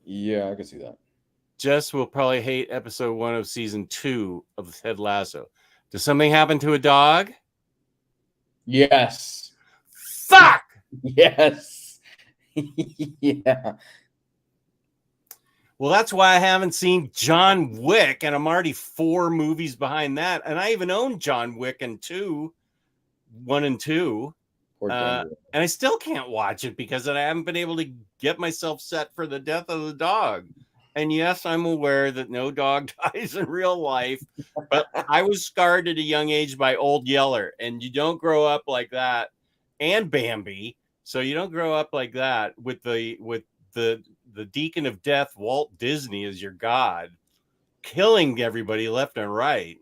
Yeah, I can see that. Jess will probably hate episode 1 of season 2 of Ted Lasso. Does something happen to a dog? Yes. Fuck! Yes. Yeah. Well, that's why I haven't seen John Wick, and I'm already 4 movies behind that. And I even own John Wick and 1 and 2. And I still can't watch it because I haven't been able to get myself set for the death of the dog. And yes, I'm aware that no dog dies in real life, but I was scarred at a young age by Old Yeller, and you don't grow up like that, and Bambi. So you don't grow up like that with the Deacon of Death, Walt Disney, as your god, killing everybody left and right.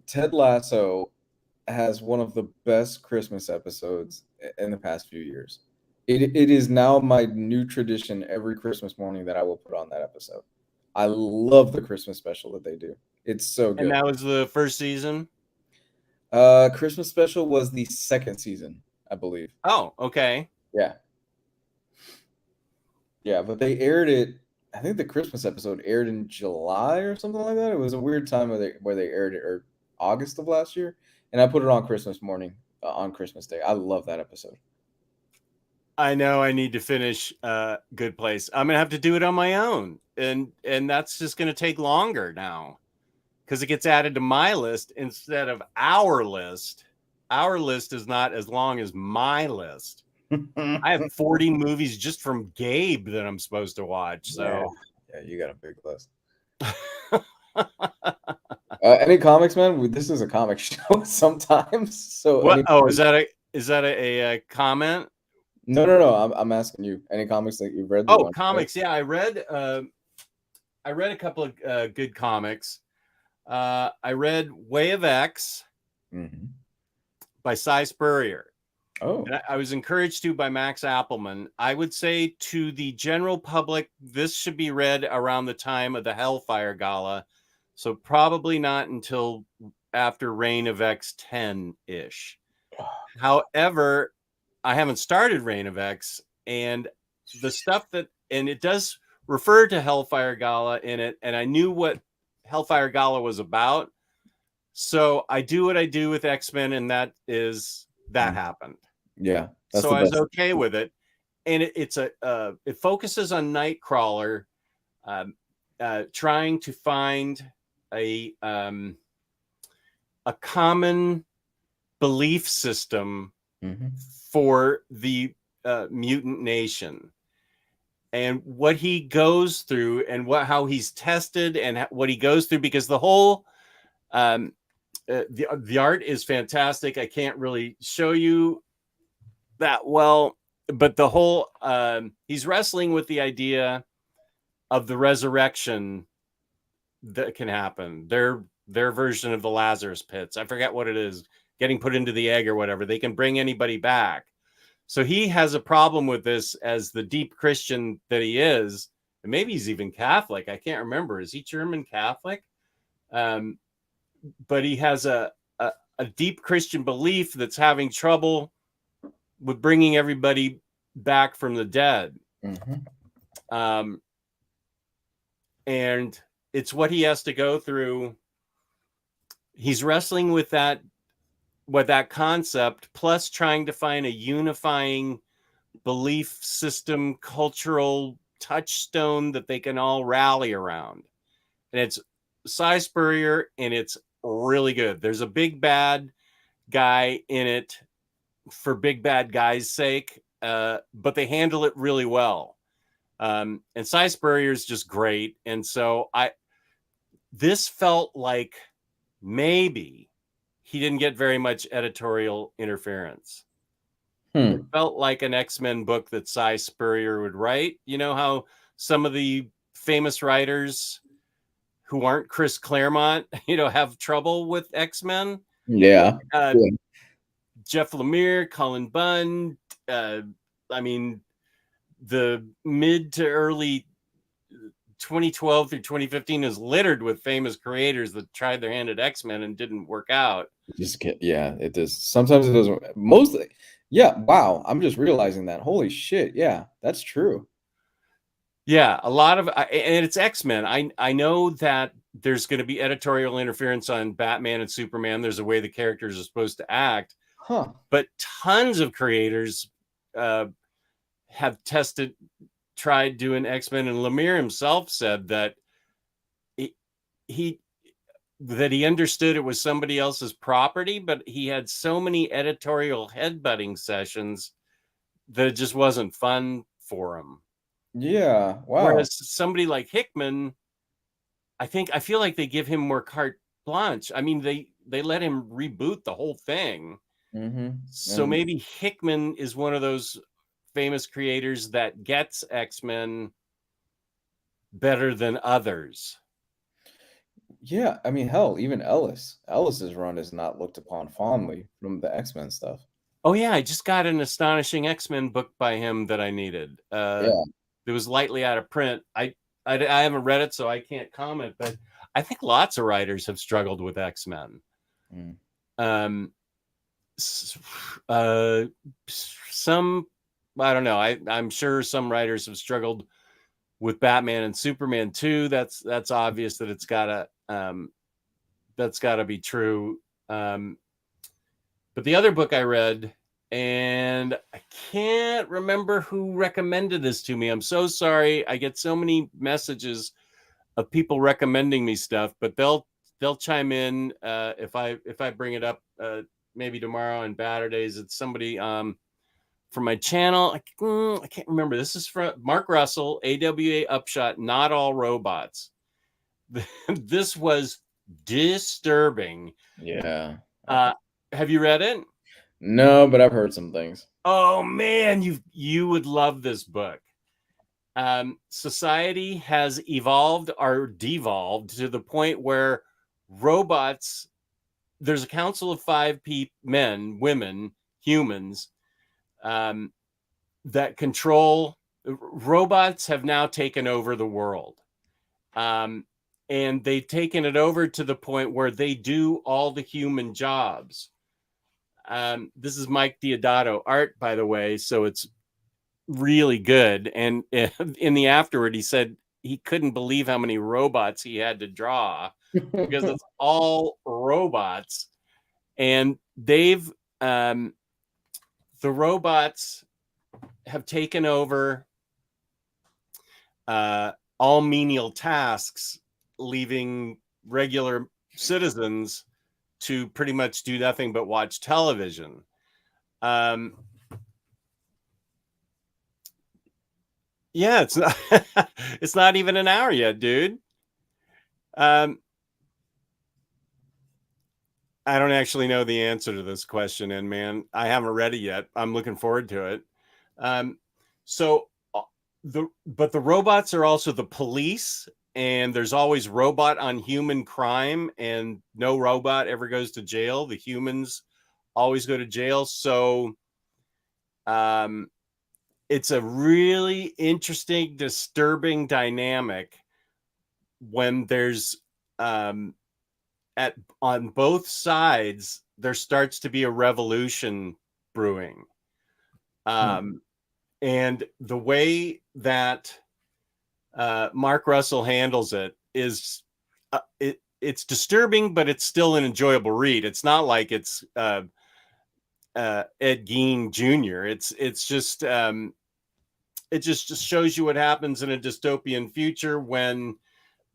Ted Lasso has one of the best Christmas episodes in the past few years. It is now my new tradition every Christmas morning that I will put on that episode. I love the Christmas special that they do. It's so good. And that was the first season? Christmas special was the second season, I believe. Oh, okay. Yeah. Yeah, but they aired it. I think the Christmas episode aired in July or something like that. It was a weird time where they aired it, or August of last year, and I put it on Christmas morning on Christmas Day. I love that episode. I know I need to finish Good Place. I'm gonna have to do it on my own, and that's just gonna take longer now because it gets added to my list instead of our list. Our list is not as long as my list. I have 40 movies just from Gabe that I'm supposed to watch. So yeah, you got a big list. Any comics, man? This is a comic show sometimes. So what? Oh, is that a comment? No. I'm asking you. Any comics that you've read? Oh, comics. Yeah, I read a couple of good comics. I read Way of X by Cy Spurrier. Oh, and I was encouraged to by Max Appleman. I would say to the general public, this should be read around the time of the Hellfire Gala. So probably not until after Reign of X 10-ish. However, I haven't started Reign of X, and the stuff and it does refer to Hellfire Gala in it, and I knew what Hellfire Gala was about. So I do what I do with X-Men, and that happened. Yeah. So I was okay with it. And it focuses on Nightcrawler trying to find a common belief system for the mutant nation, and what he goes through, and how he's tested, and what he goes through, because the whole the art is fantastic. I can't really show you that well, but the whole he's wrestling with the idea of the resurrection that can happen. Their version of the Lazarus pits, I forget what it is, getting put into the egg or whatever. They can bring anybody back. So he has a problem with this as the deep Christian that he is, and maybe he's even Catholic. I can't remember. Is he German Catholic? But he has a deep Christian belief that's having trouble with bringing everybody back from the dead. And it's what he has to go through. He's wrestling with that concept, plus trying to find a unifying belief system, cultural touchstone that they can all rally around. And it's Cy Spurrier, and it's really good. There's a big bad guy in it for big bad guy's sake, but they handle it really well. And Cy Spurrier is just great. And so this felt like maybe he didn't get very much editorial interference. It felt like an X-Men book that Cy Spurrier would write. You know how some of the famous writers who aren't Chris Claremont, have trouble with X-Men? Yeah. Jeff Lemire, Colin Bunn. I mean, the mid to early 2012 through 2015 is littered with famous creators that tried their hand at X-Men and didn't work out. It does. Sometimes it doesn't. Mostly. Yeah. Wow. I'm just realizing that. Holy shit. Yeah, that's true. Yeah, a lot of, and it's X-Men. I know that there's going to be editorial interference on Batman and Superman. There's a way the characters are supposed to act, but tons of creators have tried doing X-Men, and Lemire himself said that he understood it was somebody else's property, but he had so many editorial headbutting sessions that it just wasn't fun for him. Yeah, wow. Whereas somebody like Hickman, I feel like they give him more carte blanche. I mean, they let him reboot the whole thing. So maybe Hickman is one of those famous creators that gets X-Men better than others. Yeah, I mean, hell, even Ellis's run is not looked upon fondly from the X-Men stuff. Oh yeah, I just got an astonishing X-Men book by him that I needed. It was lightly out of print. I haven't read it, so I can't comment, but I think lots of writers have struggled with X-Men. Some, I don't know. I'm sure some writers have struggled with Batman and Superman too. That's obvious that it's gotta be true. But the other book I read, and I can't remember who recommended this to me. I'm so sorry. I get so many messages of people recommending me stuff, but they'll chime in if I bring it up maybe tomorrow on Batter Days. It's somebody from my channel. I can't remember. This is from Mark Russell, AWA Upshot, Not All Robots. This was disturbing. Yeah. Have you read it? No, but I've heard some things. Oh man, you would love this book. Society has evolved or devolved to the point where robots, there's a council of 5 men, women, humans, that control. Robots have now taken over the world. And they've taken it over to the point where they do all the human jobs. This is Mike Deodato art, by the way, so it's really good. And in the afterward, he said he couldn't believe how many robots he had to draw because it's all robots. And they've the robots have taken over all menial tasks, leaving regular citizens to pretty much do nothing but watch television. Yeah, it's not it's not even an hour yet, dude. I don't actually know the answer to this question, and man, I haven't read it yet. I'm looking forward to it. But the robots are also the police, and there's always robot on human crime, and no robot ever goes to jail. The humans always go to jail. So it's a really interesting, disturbing dynamic when there's on both sides, there starts to be a revolution brewing. And the way that Mark Russell handles it is it's disturbing, but it's still an enjoyable read. It's not like it's Ed Gein Jr. It's just it just shows you what happens in a dystopian future when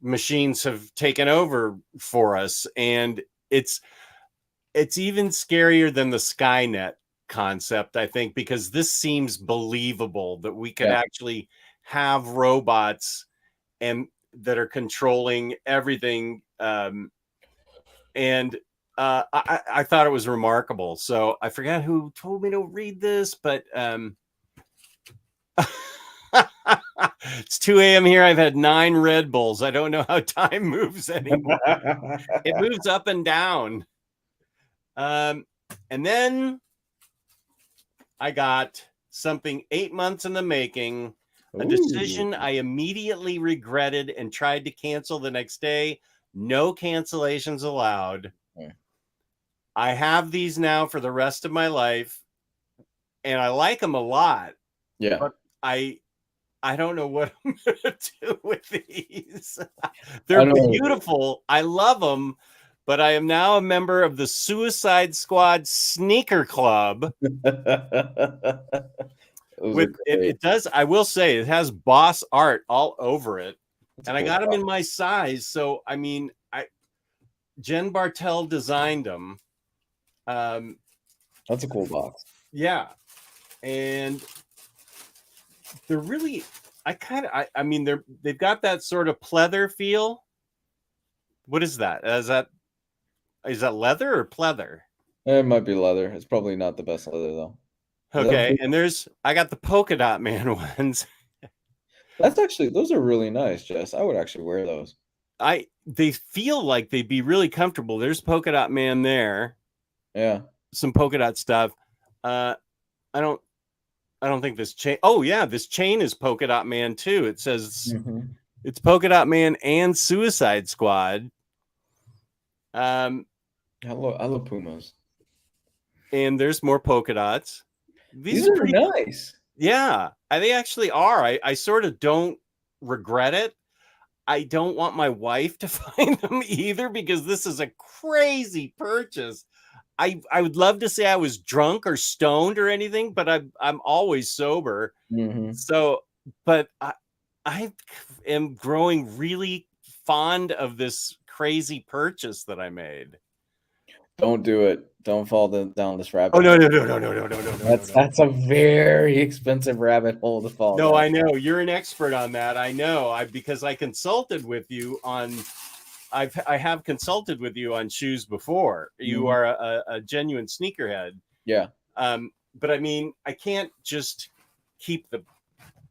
machines have taken over for us. And it's even scarier than the Skynet concept, I think, because this seems believable that we could actually have robots and that are controlling everything. I thought it was remarkable. So I forgot who told me to read this, but it's 2 a.m. here. I've had 9 Red Bulls. I don't know how time moves anymore. It moves up and down. And then I got something 8 months in the making, a decision I immediately regretted and tried to cancel the next day. No cancellations allowed. I have these now for the rest of my life, and I like them a lot. Yeah. But I I don't know what I'm gonna do with these. They're beautiful. I love them, but I am now a member of the Suicide Squad Sneaker Club. It does. I will say it has boss art all over it, and I got them in my size. So I mean, Jen Bartel designed them. That's a cool box. Yeah, and they're really. I mean, they've got that sort of pleather feel. What is that? Is that leather or pleather? It might be leather. It's probably not the best leather though. Okay, and I got the polka dot man ones. Those are really nice, Jess. I would actually wear those. They feel like they'd be really comfortable. There's polka dot man there. Yeah. Some polka dot stuff. I don't think this chain. Oh yeah, this chain is polka dot man too. It says it's polka dot man and Suicide Squad. I love Pumas. And there's more polka dots. These are pretty nice. Yeah, they actually are. I sort of don't regret it. I don't want my wife to find them either because this is a crazy purchase. I would love to say I was drunk or stoned or anything, but I'm always sober. So, but I am growing really fond of this crazy purchase that I made. Don't do it. Don't fall down this rabbit hole. No. That's a very expensive rabbit hole to fall down. No, I know. You're an expert on that. I know. Because I consulted with you on I have consulted with you on shoes before. You are a genuine sneakerhead. Yeah. But I mean, I can't just keep the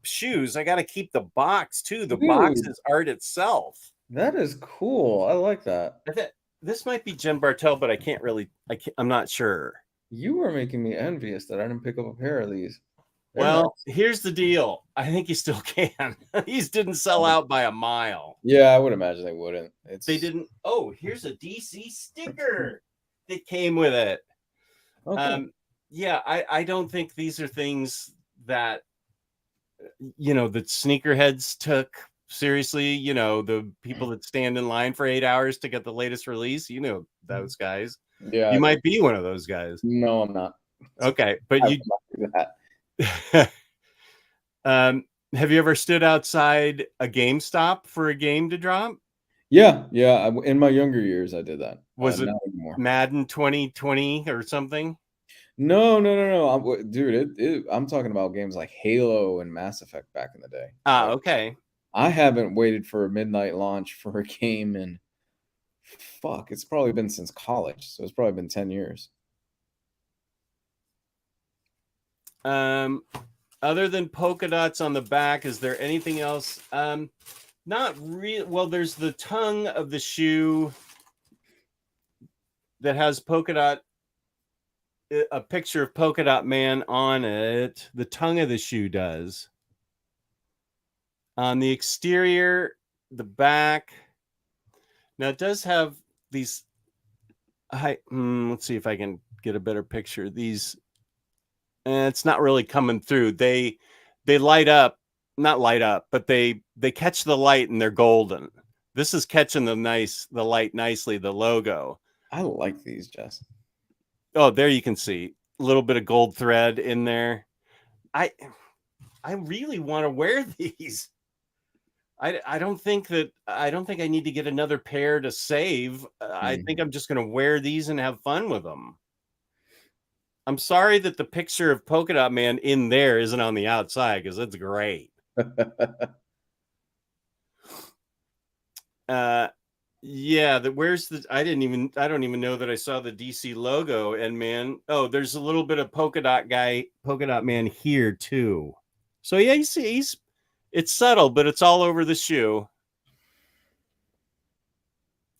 shoes. I got to keep the box too. The box is art itself. That is cool. I like that. This might be Jen Bartel, but I'm not sure. You were making me envious that I didn't pick up a pair of these. Well, here's the deal. I think you still can. These didn't sell out by a mile. Yeah, I would imagine they wouldn't. They didn't. Oh, here's a DC sticker that came with it. Okay. Yeah, I don't think these are things that, that sneakerheads took seriously. The people that stand in line for 8 hours to get the latest release, those guys. Yeah. You might be one of those guys. No, I'm not. Okay, but you do that. Have you ever stood outside a GameStop for a game to drop? Yeah. In my younger years, I did that. Was it Madden 2020 or something? No. Dude, I'm talking about games like Halo and Mass Effect back in the day. Okay. I haven't waited for a midnight launch for a game in it's probably been since college. So it's probably been 10 years. Other than polka dots on the back, is there anything else? Not real. Well, there's the tongue of the shoe that has polka dot, a picture of polka dot man on it. The tongue of the shoe does. On the exterior, the back. Now it does have these. Let's see if I can get a better picture. These. And it's not really coming through. They light up, not light up, but they catch the light and they're golden. This is catching the light nicely, the logo. I like these, Jess. Oh, there you can see a little bit of gold thread in there. I really want to wear these. I don't think I need to get another pair to save. I think I'm just going to wear these and have fun with them. I'm sorry that the picture of Polka Dot Man in there isn't on the outside because it's great. Yeah, where's the? I don't even know that I saw the DC logo. And man, there's a little bit of Polka Dot Man here too. So yeah, you see, it's subtle, but it's all over the shoe.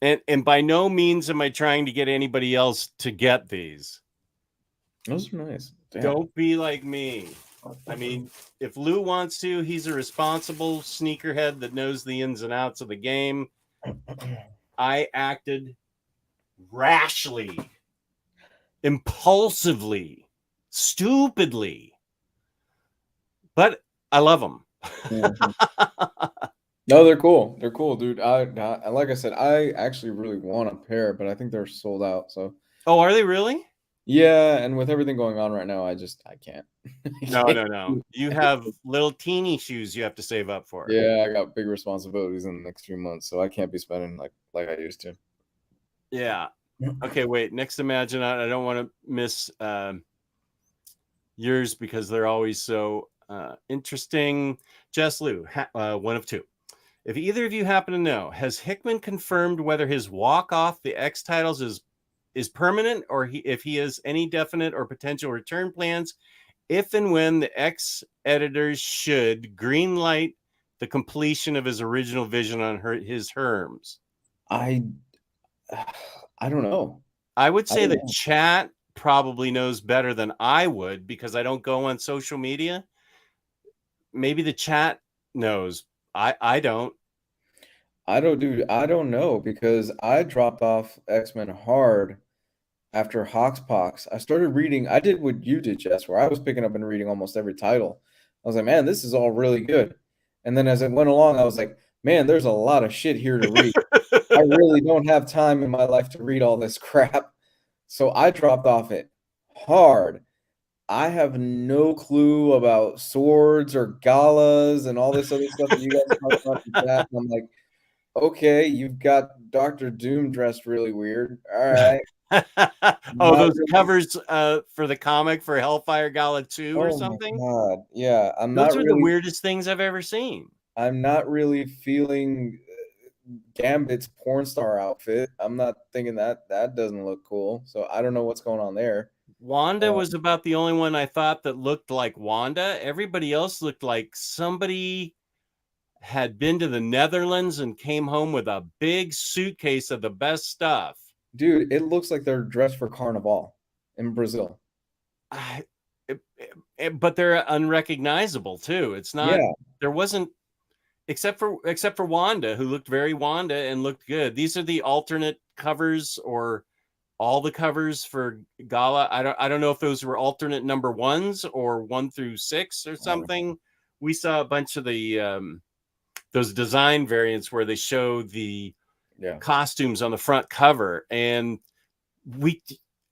And by no means am I trying to get anybody else to get these. Those are nice. Damn. Don't be like me. I mean, if Lou wants to, he's a responsible sneakerhead that knows the ins and outs of the game. I acted rashly, impulsively, stupidly. But I love them. No, they're cool. They're cool, dude. Like I said, I actually really want a pair, but I think they're sold out. So Oh, are they really? yeah, and with everything going on right now, I can't. No. You have little teeny shoes you have to save up for. Yeah, I got big responsibilities in the next few months, so I can't be spending like I used to. Yeah. Okay, wait. Next Imagine, I don't want to miss yours because they're always so interesting. Jess Lou, one of two. If either of you happen to know, has Hickman confirmed whether his walk off the X titles is permanent, or if he has any definite or potential return plans, if and when the X editors should greenlight the completion of his original vision on his Herms? I don't know. I would say the chat probably knows better than I would because I don't go on social media. Maybe the chat knows. I don't. I don't know because I dropped off X-Men hard after Hoxpox. I started reading. I did what you did, Jess, where I was picking up and reading almost every title. I was like, man, this is all really good. And then as it went along, I was like, man, there's a lot of shit here to read. I really don't have time in my life to read all this crap. So I dropped off it hard. I have no clue about swords or galas and all this other stuff that you guys talk about in chat. And I'm like, okay, you've got Doctor Doom dressed really weird. All right. Oh, Not those really. covers for the comic for Hellfire Gala 2 or Oh my something. God. Yeah, Those are the weirdest things I've ever seen. I'm not really feeling Gambit's porn star outfit. I'm not thinking that doesn't look cool. So I don't know what's going on there. Wanda was about the only one I thought that looked like Wanda. Everybody else looked like somebody had been to the Netherlands and came home with a big suitcase of the best stuff. Dude, it looks like they're dressed for Carnival in Brazil. But they're unrecognizable too. It's not. Yeah. There wasn't, except for Wanda, who looked very Wanda and looked good. These are the alternate covers or all the covers for Gala. I don't know if those were alternate number ones or 1 through 6 or something. We saw a bunch of the those design variants where they show the costumes on the front cover, and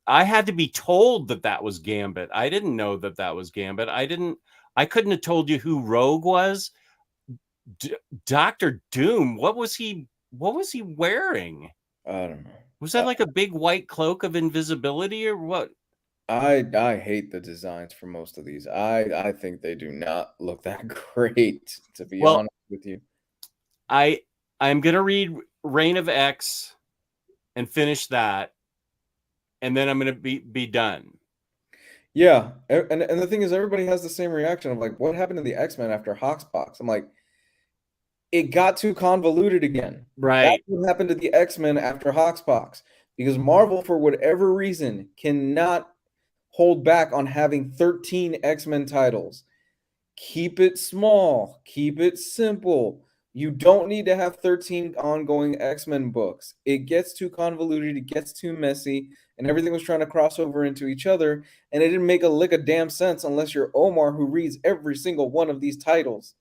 I had to be told that was Gambit. I didn't know that was Gambit. I couldn't have told you who Rogue was. Dr. Doom, what was he wearing? I don't know. Was that like a big white cloak of invisibility or what? I hate the designs for most of these. I think they do not look that great, to be honest with you. I'm gonna read Reign of X and finish that, and then I'm gonna be done. Yeah, and the thing is, everybody has the same reaction of like, what happened to the X-Men after Hoxpox? I'm like, it got too convoluted again. Right. That's what happened to the X-Men after Hoxpox, because Marvel, for whatever reason, cannot hold back on having 13 X-Men titles. Keep it small, keep it simple. You don't need to have 13 ongoing X-Men books. It gets too convoluted, it gets too messy, and everything was trying to cross over into each other, and it didn't make a lick of damn sense unless you're Omar, who reads every single one of these titles.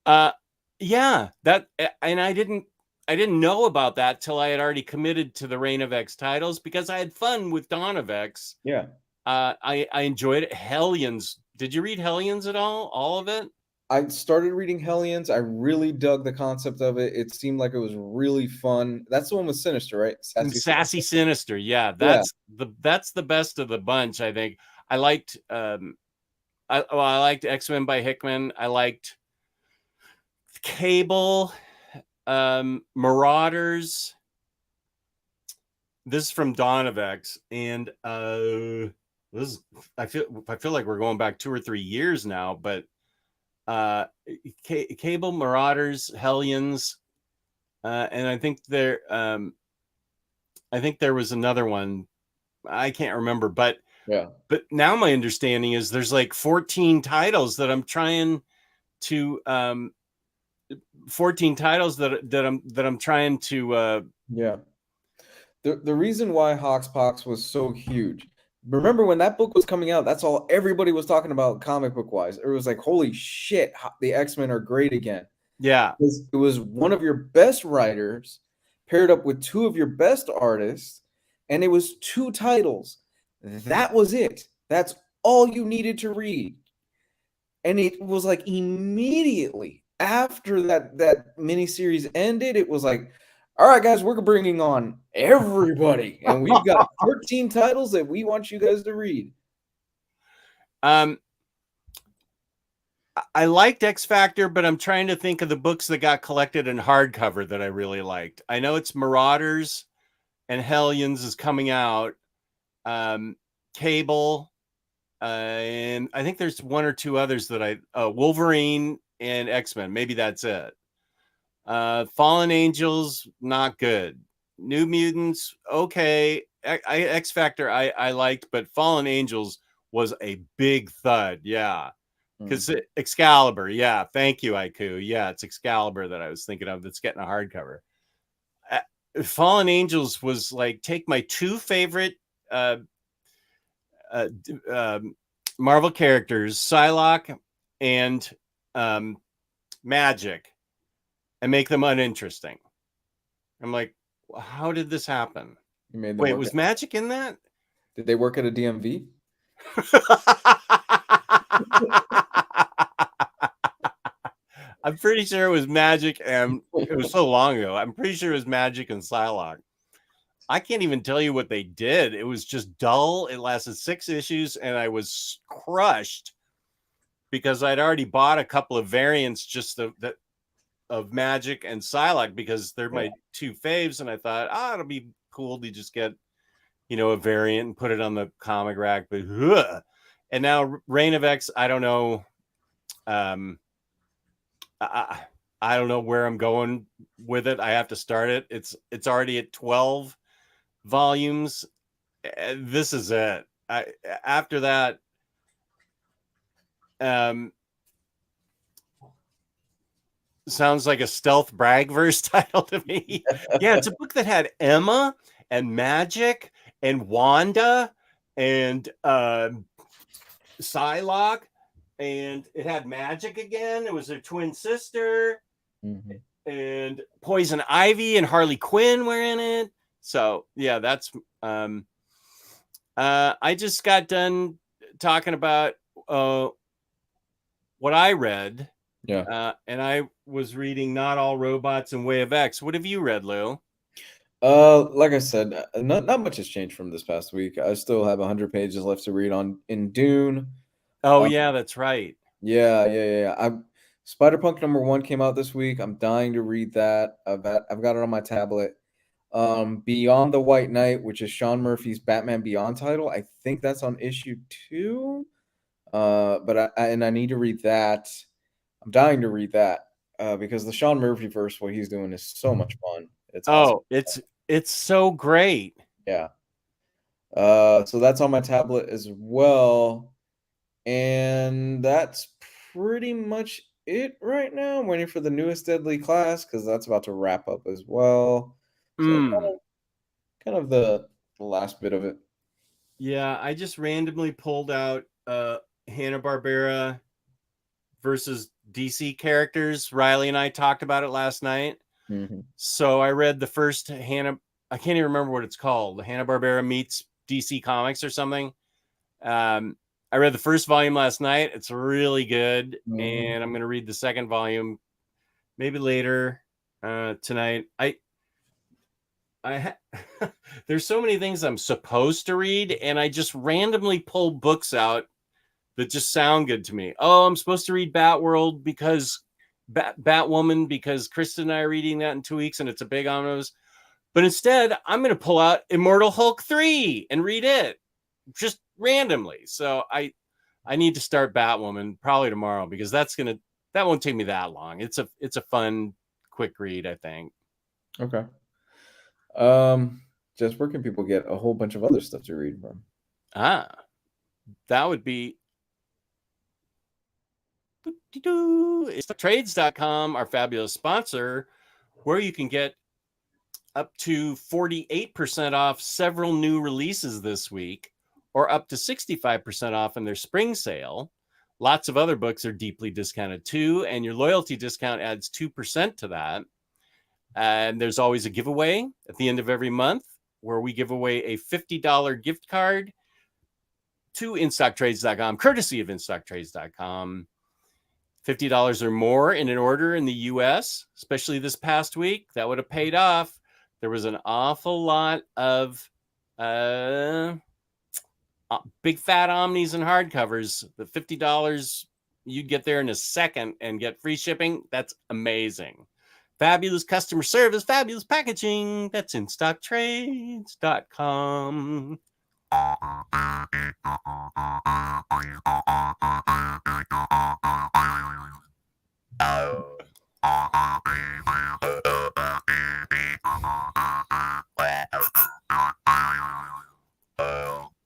Yeah, that, and I didn't know about that till I had already committed to the Reign of X titles because I had fun with Dawn of X. Yeah. I enjoyed it. Hellions. Did you read Hellions at all? All of it? I started reading Hellions. I really dug the concept of it. It seemed like it was really fun. That's the one with Sinister, right? Sassy Sinister. Yeah, that's the best of the bunch, I think. I liked I liked X-Men by Hickman. I liked Cable, Marauders. This is from Dawn of X, and this is, I feel like we're going back 2 or 3 years now, but Cable, Marauders, Hellions, and I think there was another one. I can't remember, but now my understanding is there's like 14 titles that I'm trying to 14 titles that I'm trying to The reason why Hoxpox was so huge, remember when that book was coming out, that's all everybody was talking about comic book wise. It was like, holy shit, the X-Men are great again. Yeah. It was one of your best writers paired up with two of your best artists, and it was 2 titles. That was it. That's all you needed to read. And it was like immediately after that miniseries ended, it was like, all right, guys, we're bringing on everybody, and we've got 13 titles that we want you guys to read. I liked X Factor, but I'm trying to think of the books that got collected in hardcover that I really liked. I know it's Marauders and Hellions is coming out. Cable, and I think there's 1 or 2 others that Wolverine and X-Men. Maybe that's it. Fallen Angels, not good. New Mutants, okay. X Factor, I liked, but Fallen Angels was a big thud. Yeah. Because Excalibur, yeah. Thank you, Aiku. Yeah, it's Excalibur that I was thinking of that's getting a hardcover. Fallen Angels was like, take my 2 favorite Marvel characters, Psylocke and Magic, and make them uninteresting. I'm like, how did this happen? Wait, was Magic in that? Did they work at a DMV? I'm pretty sure it was Magic, and it was so long ago. I'm pretty sure it was Magic and Psylocke. I can't even tell you what they did. It was just dull. It lasted 6 issues, and I was crushed because I'd already bought a couple of variants just of Magic and Psylocke because they're my 2 faves, and I thought, it'll be cool to just get, a variant and put it on the comic rack. But and now Reign of X, I don't know. I don't know where I'm going with it. I have to start it. It's already at 12 volumes. This is it. After that, sounds like a stealth Bragverse title to me. Yeah, it's a book that had Emma and Magic and Wanda and Psylocke, and it had Magic again. It was their twin sister, and Poison Ivy and Harley Quinn were in it. So yeah, that's I just got done talking about what I read. Yeah. And I was reading Not All Robots and Way of X. What have you read, Lou? Like I said, not much has changed from this past week. I still have 100 pages left to read in Dune. Oh yeah, that's right. Yeah. Spider-Punk #1 came out this week. I'm dying to read that. I've got it on my tablet. Beyond the White Knight, which is Sean Murphy's Batman Beyond title. I think that's on issue 2. But I need to read that. I'm dying to read that because the Sean Murphy verse, what he's doing is so much fun. It's awesome. It's so great. Yeah. So that's on my tablet as well. And that's pretty much it right now. I'm waiting for the newest Deadly Class because that's about to wrap up as well. So kind of the last bit of it. Yeah, I just randomly pulled out Hanna-Barbera versus DC characters. Riley and I talked about it last night. So I read the first I can't even remember what it's called. The Hanna-Barbera meets DC Comics or something. I read the first volume last night. It's really good. And I'm going to read the second volume maybe later tonight. There's so many things I'm supposed to read, and I just randomly pull books out that just sound good to me. Oh, I'm supposed to read Batworld because Batwoman, because Kristen and I are reading that in 2 weeks, and it's a big omnibus. But instead, I'm going to pull out Immortal Hulk 3 and read it just randomly. So I need to start Batwoman probably tomorrow because that won't take me that long. It's a fun, quick read, I think. Okay. Just where can people get a whole bunch of other stuff to read from? That would be InStockTrades.com, our fabulous sponsor, where you can get up to 48% off several new releases this week, or up to 65% off in their spring sale. Lots of other books are deeply discounted too, and your loyalty discount adds 2% to that. And there's always a giveaway at the end of every month where we give away a $50 gift card to InStockTrades.com, courtesy of InStockTrades.com. $50 or more in an order in the US, especially this past week, that would have paid off. There was an awful lot of big fat omnis and hardcovers. The $50 you'd get there in a second and get free shipping. That's amazing. Fabulous customer service, fabulous packaging. That's InStockTrades.com.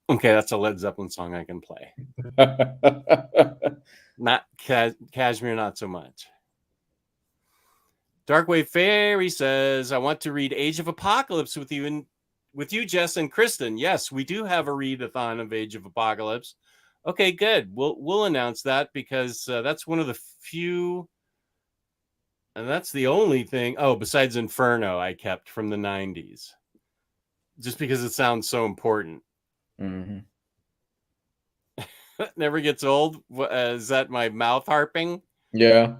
Okay, that's a Led Zeppelin song I can play. Not Cashmere, not so much. Darkwave Fairy says, I want to read Age of Apocalypse with you, Jess and Kristen. Yes, we do have a readathon of Age of Apocalypse. Okay, good. We'll announce that because that's one of the few, and that's the only thing. Oh, besides Inferno, I kept from the 90s, just because it sounds so important. Mm-hmm. Never gets old. Is that my mouth harping? Yeah.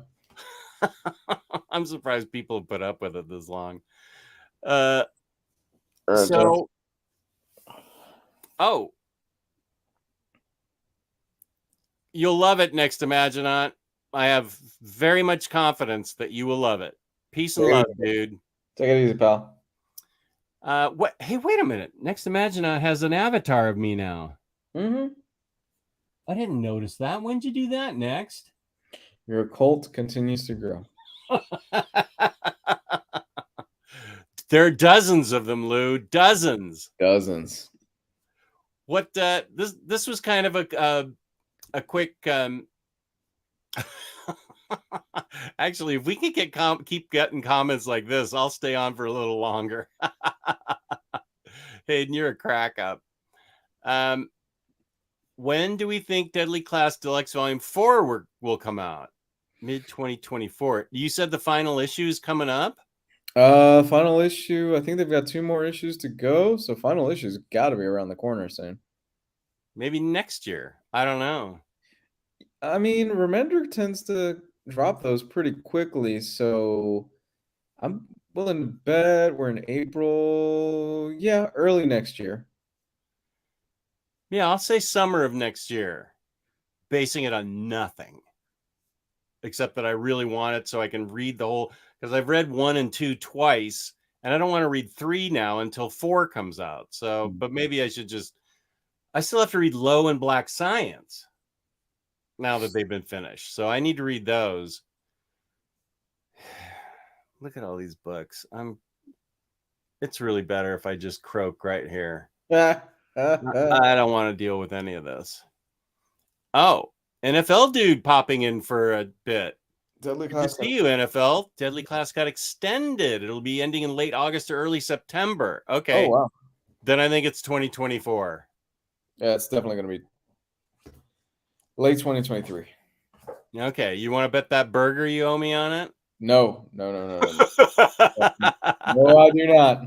I'm surprised people put up with it this long. You'll love it next Imaginaut. I have very much confidence that you will love it. Peace and love, dude. Take it easy, pal. What? Hey, wait a minute. Next Imaginaut has an avatar of me now. Mm-hmm. I didn't notice that. When'd you do that, Next? Your cult continues to grow. There are dozens of them, Lou. Dozens. What? This was kind of a quick. Actually, if we can keep getting comments like this, I'll stay on for a little longer. Hayden, you're a crack up. When do we think Deadly Class Deluxe Volume 4 will come out? Mid-2024. You said the final issue is coming up? Final issue. I think they've got 2 more issues to go. So final issue's got to be around the corner soon. Maybe next year. I don't know. I mean, Remender tends to drop those pretty quickly. So I'm willing to bet we're in April. Yeah, early next year. Yeah, I'll say summer of next year. Basing it on nothing. Except that I really want it so I can read the whole, because I've read 1 and 2 twice, and I don't want to read 3 now until 4 comes out. So, but maybe I should I still have to read Low and Black Science now that they've been finished. So I need to read those. Look at all these books. It's really better if I just croak right here. I don't want to deal with any of this. Oh, NFL dude popping in for a bit. Deadly Good to see you, NFL. Deadly Class got extended. It'll be ending in late August or early September. Okay. Oh, wow. Then I think it's 2024. Yeah, it's definitely going to be late 2023. Okay. You want to bet that burger you owe me on it? No. No, I do not.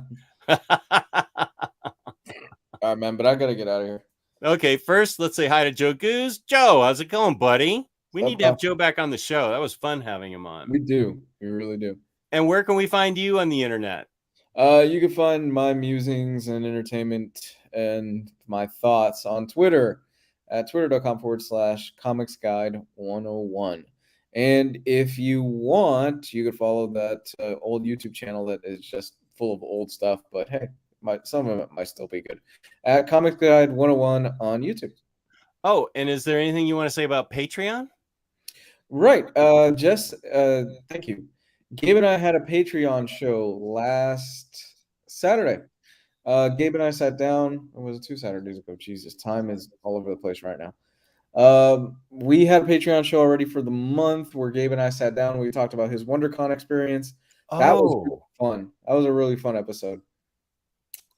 All right, man, but I got to get out of here. Okay, first, let's say hi to Joe Goose. Joe, how's it going, buddy? We need to have Joe back on the show. That was fun having him on. We do. We really do. And where can we find you on the internet? You can find my musings and entertainment and my thoughts on Twitter at twitter.com/comicsguide101. And if you want, you could follow that old YouTube channel that is just full of old stuff. But hey, some of it might still be good. At Comics Guide 101 on YouTube. Oh, and is there anything you want to say about Patreon? Right. Jess, thank you. Gabe and I had a Patreon show last Saturday. Gabe and I sat down. Or was it 2 Saturdays ago? Jesus, time is all over the place right now. We had a Patreon show already for the month where Gabe and I sat down. We talked about his WonderCon experience. That was really fun. That was a really fun episode.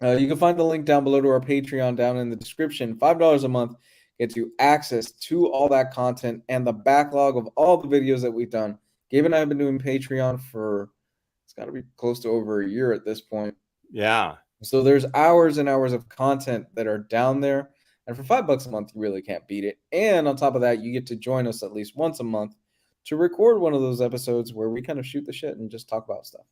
You can find the link down below to our Patreon down in the description. $5 a month gets you access to all that content and the backlog of all the videos that we've done. Gabe and I have been doing Patreon for, it's got to be close to over a year at this point. Yeah. So there's hours and hours of content that are down there. And for $5 a month, you really can't beat it. And on top of that, you get to join us at least once a month to record one of those episodes where we kind of shoot the shit and just talk about stuff.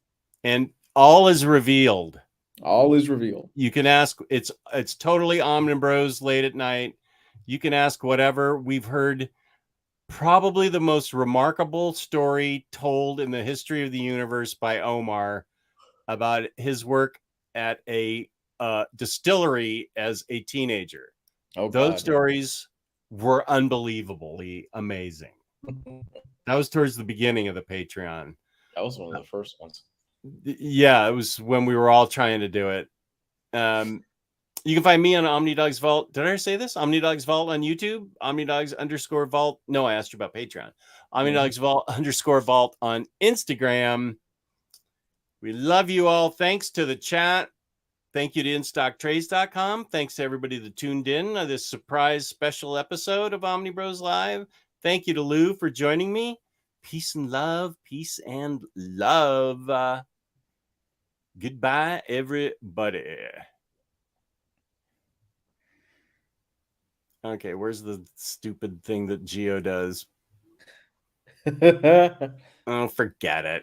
And all is revealed. All is revealed. You can ask, it's totally OmniBros late at night. You can ask whatever. We've heard probably the most remarkable story told in the history of the universe by Omar about his work at a distillery as a teenager. Oh, those God. stories were unbelievably amazing. That was towards the beginning of the Patreon. That was one of the first ones. Yeah, it was when we were all trying to do it. You can find me on OmniDogs Vault. Did I say this? OmniDogs Vault on YouTube. OmniDogs_Vault. No, I asked you about Patreon. OmniDogs Vault _Vault on Instagram. We love you all. Thanks to the chat. Thank you to InStockTrades.com. Thanks to everybody that tuned in on this surprise special episode of OmniBros Live. Thank you to Lou for joining me. Peace and love. Peace and love. Goodbye, everybody. Okay, where's the stupid thing that Geo does? Oh, forget it.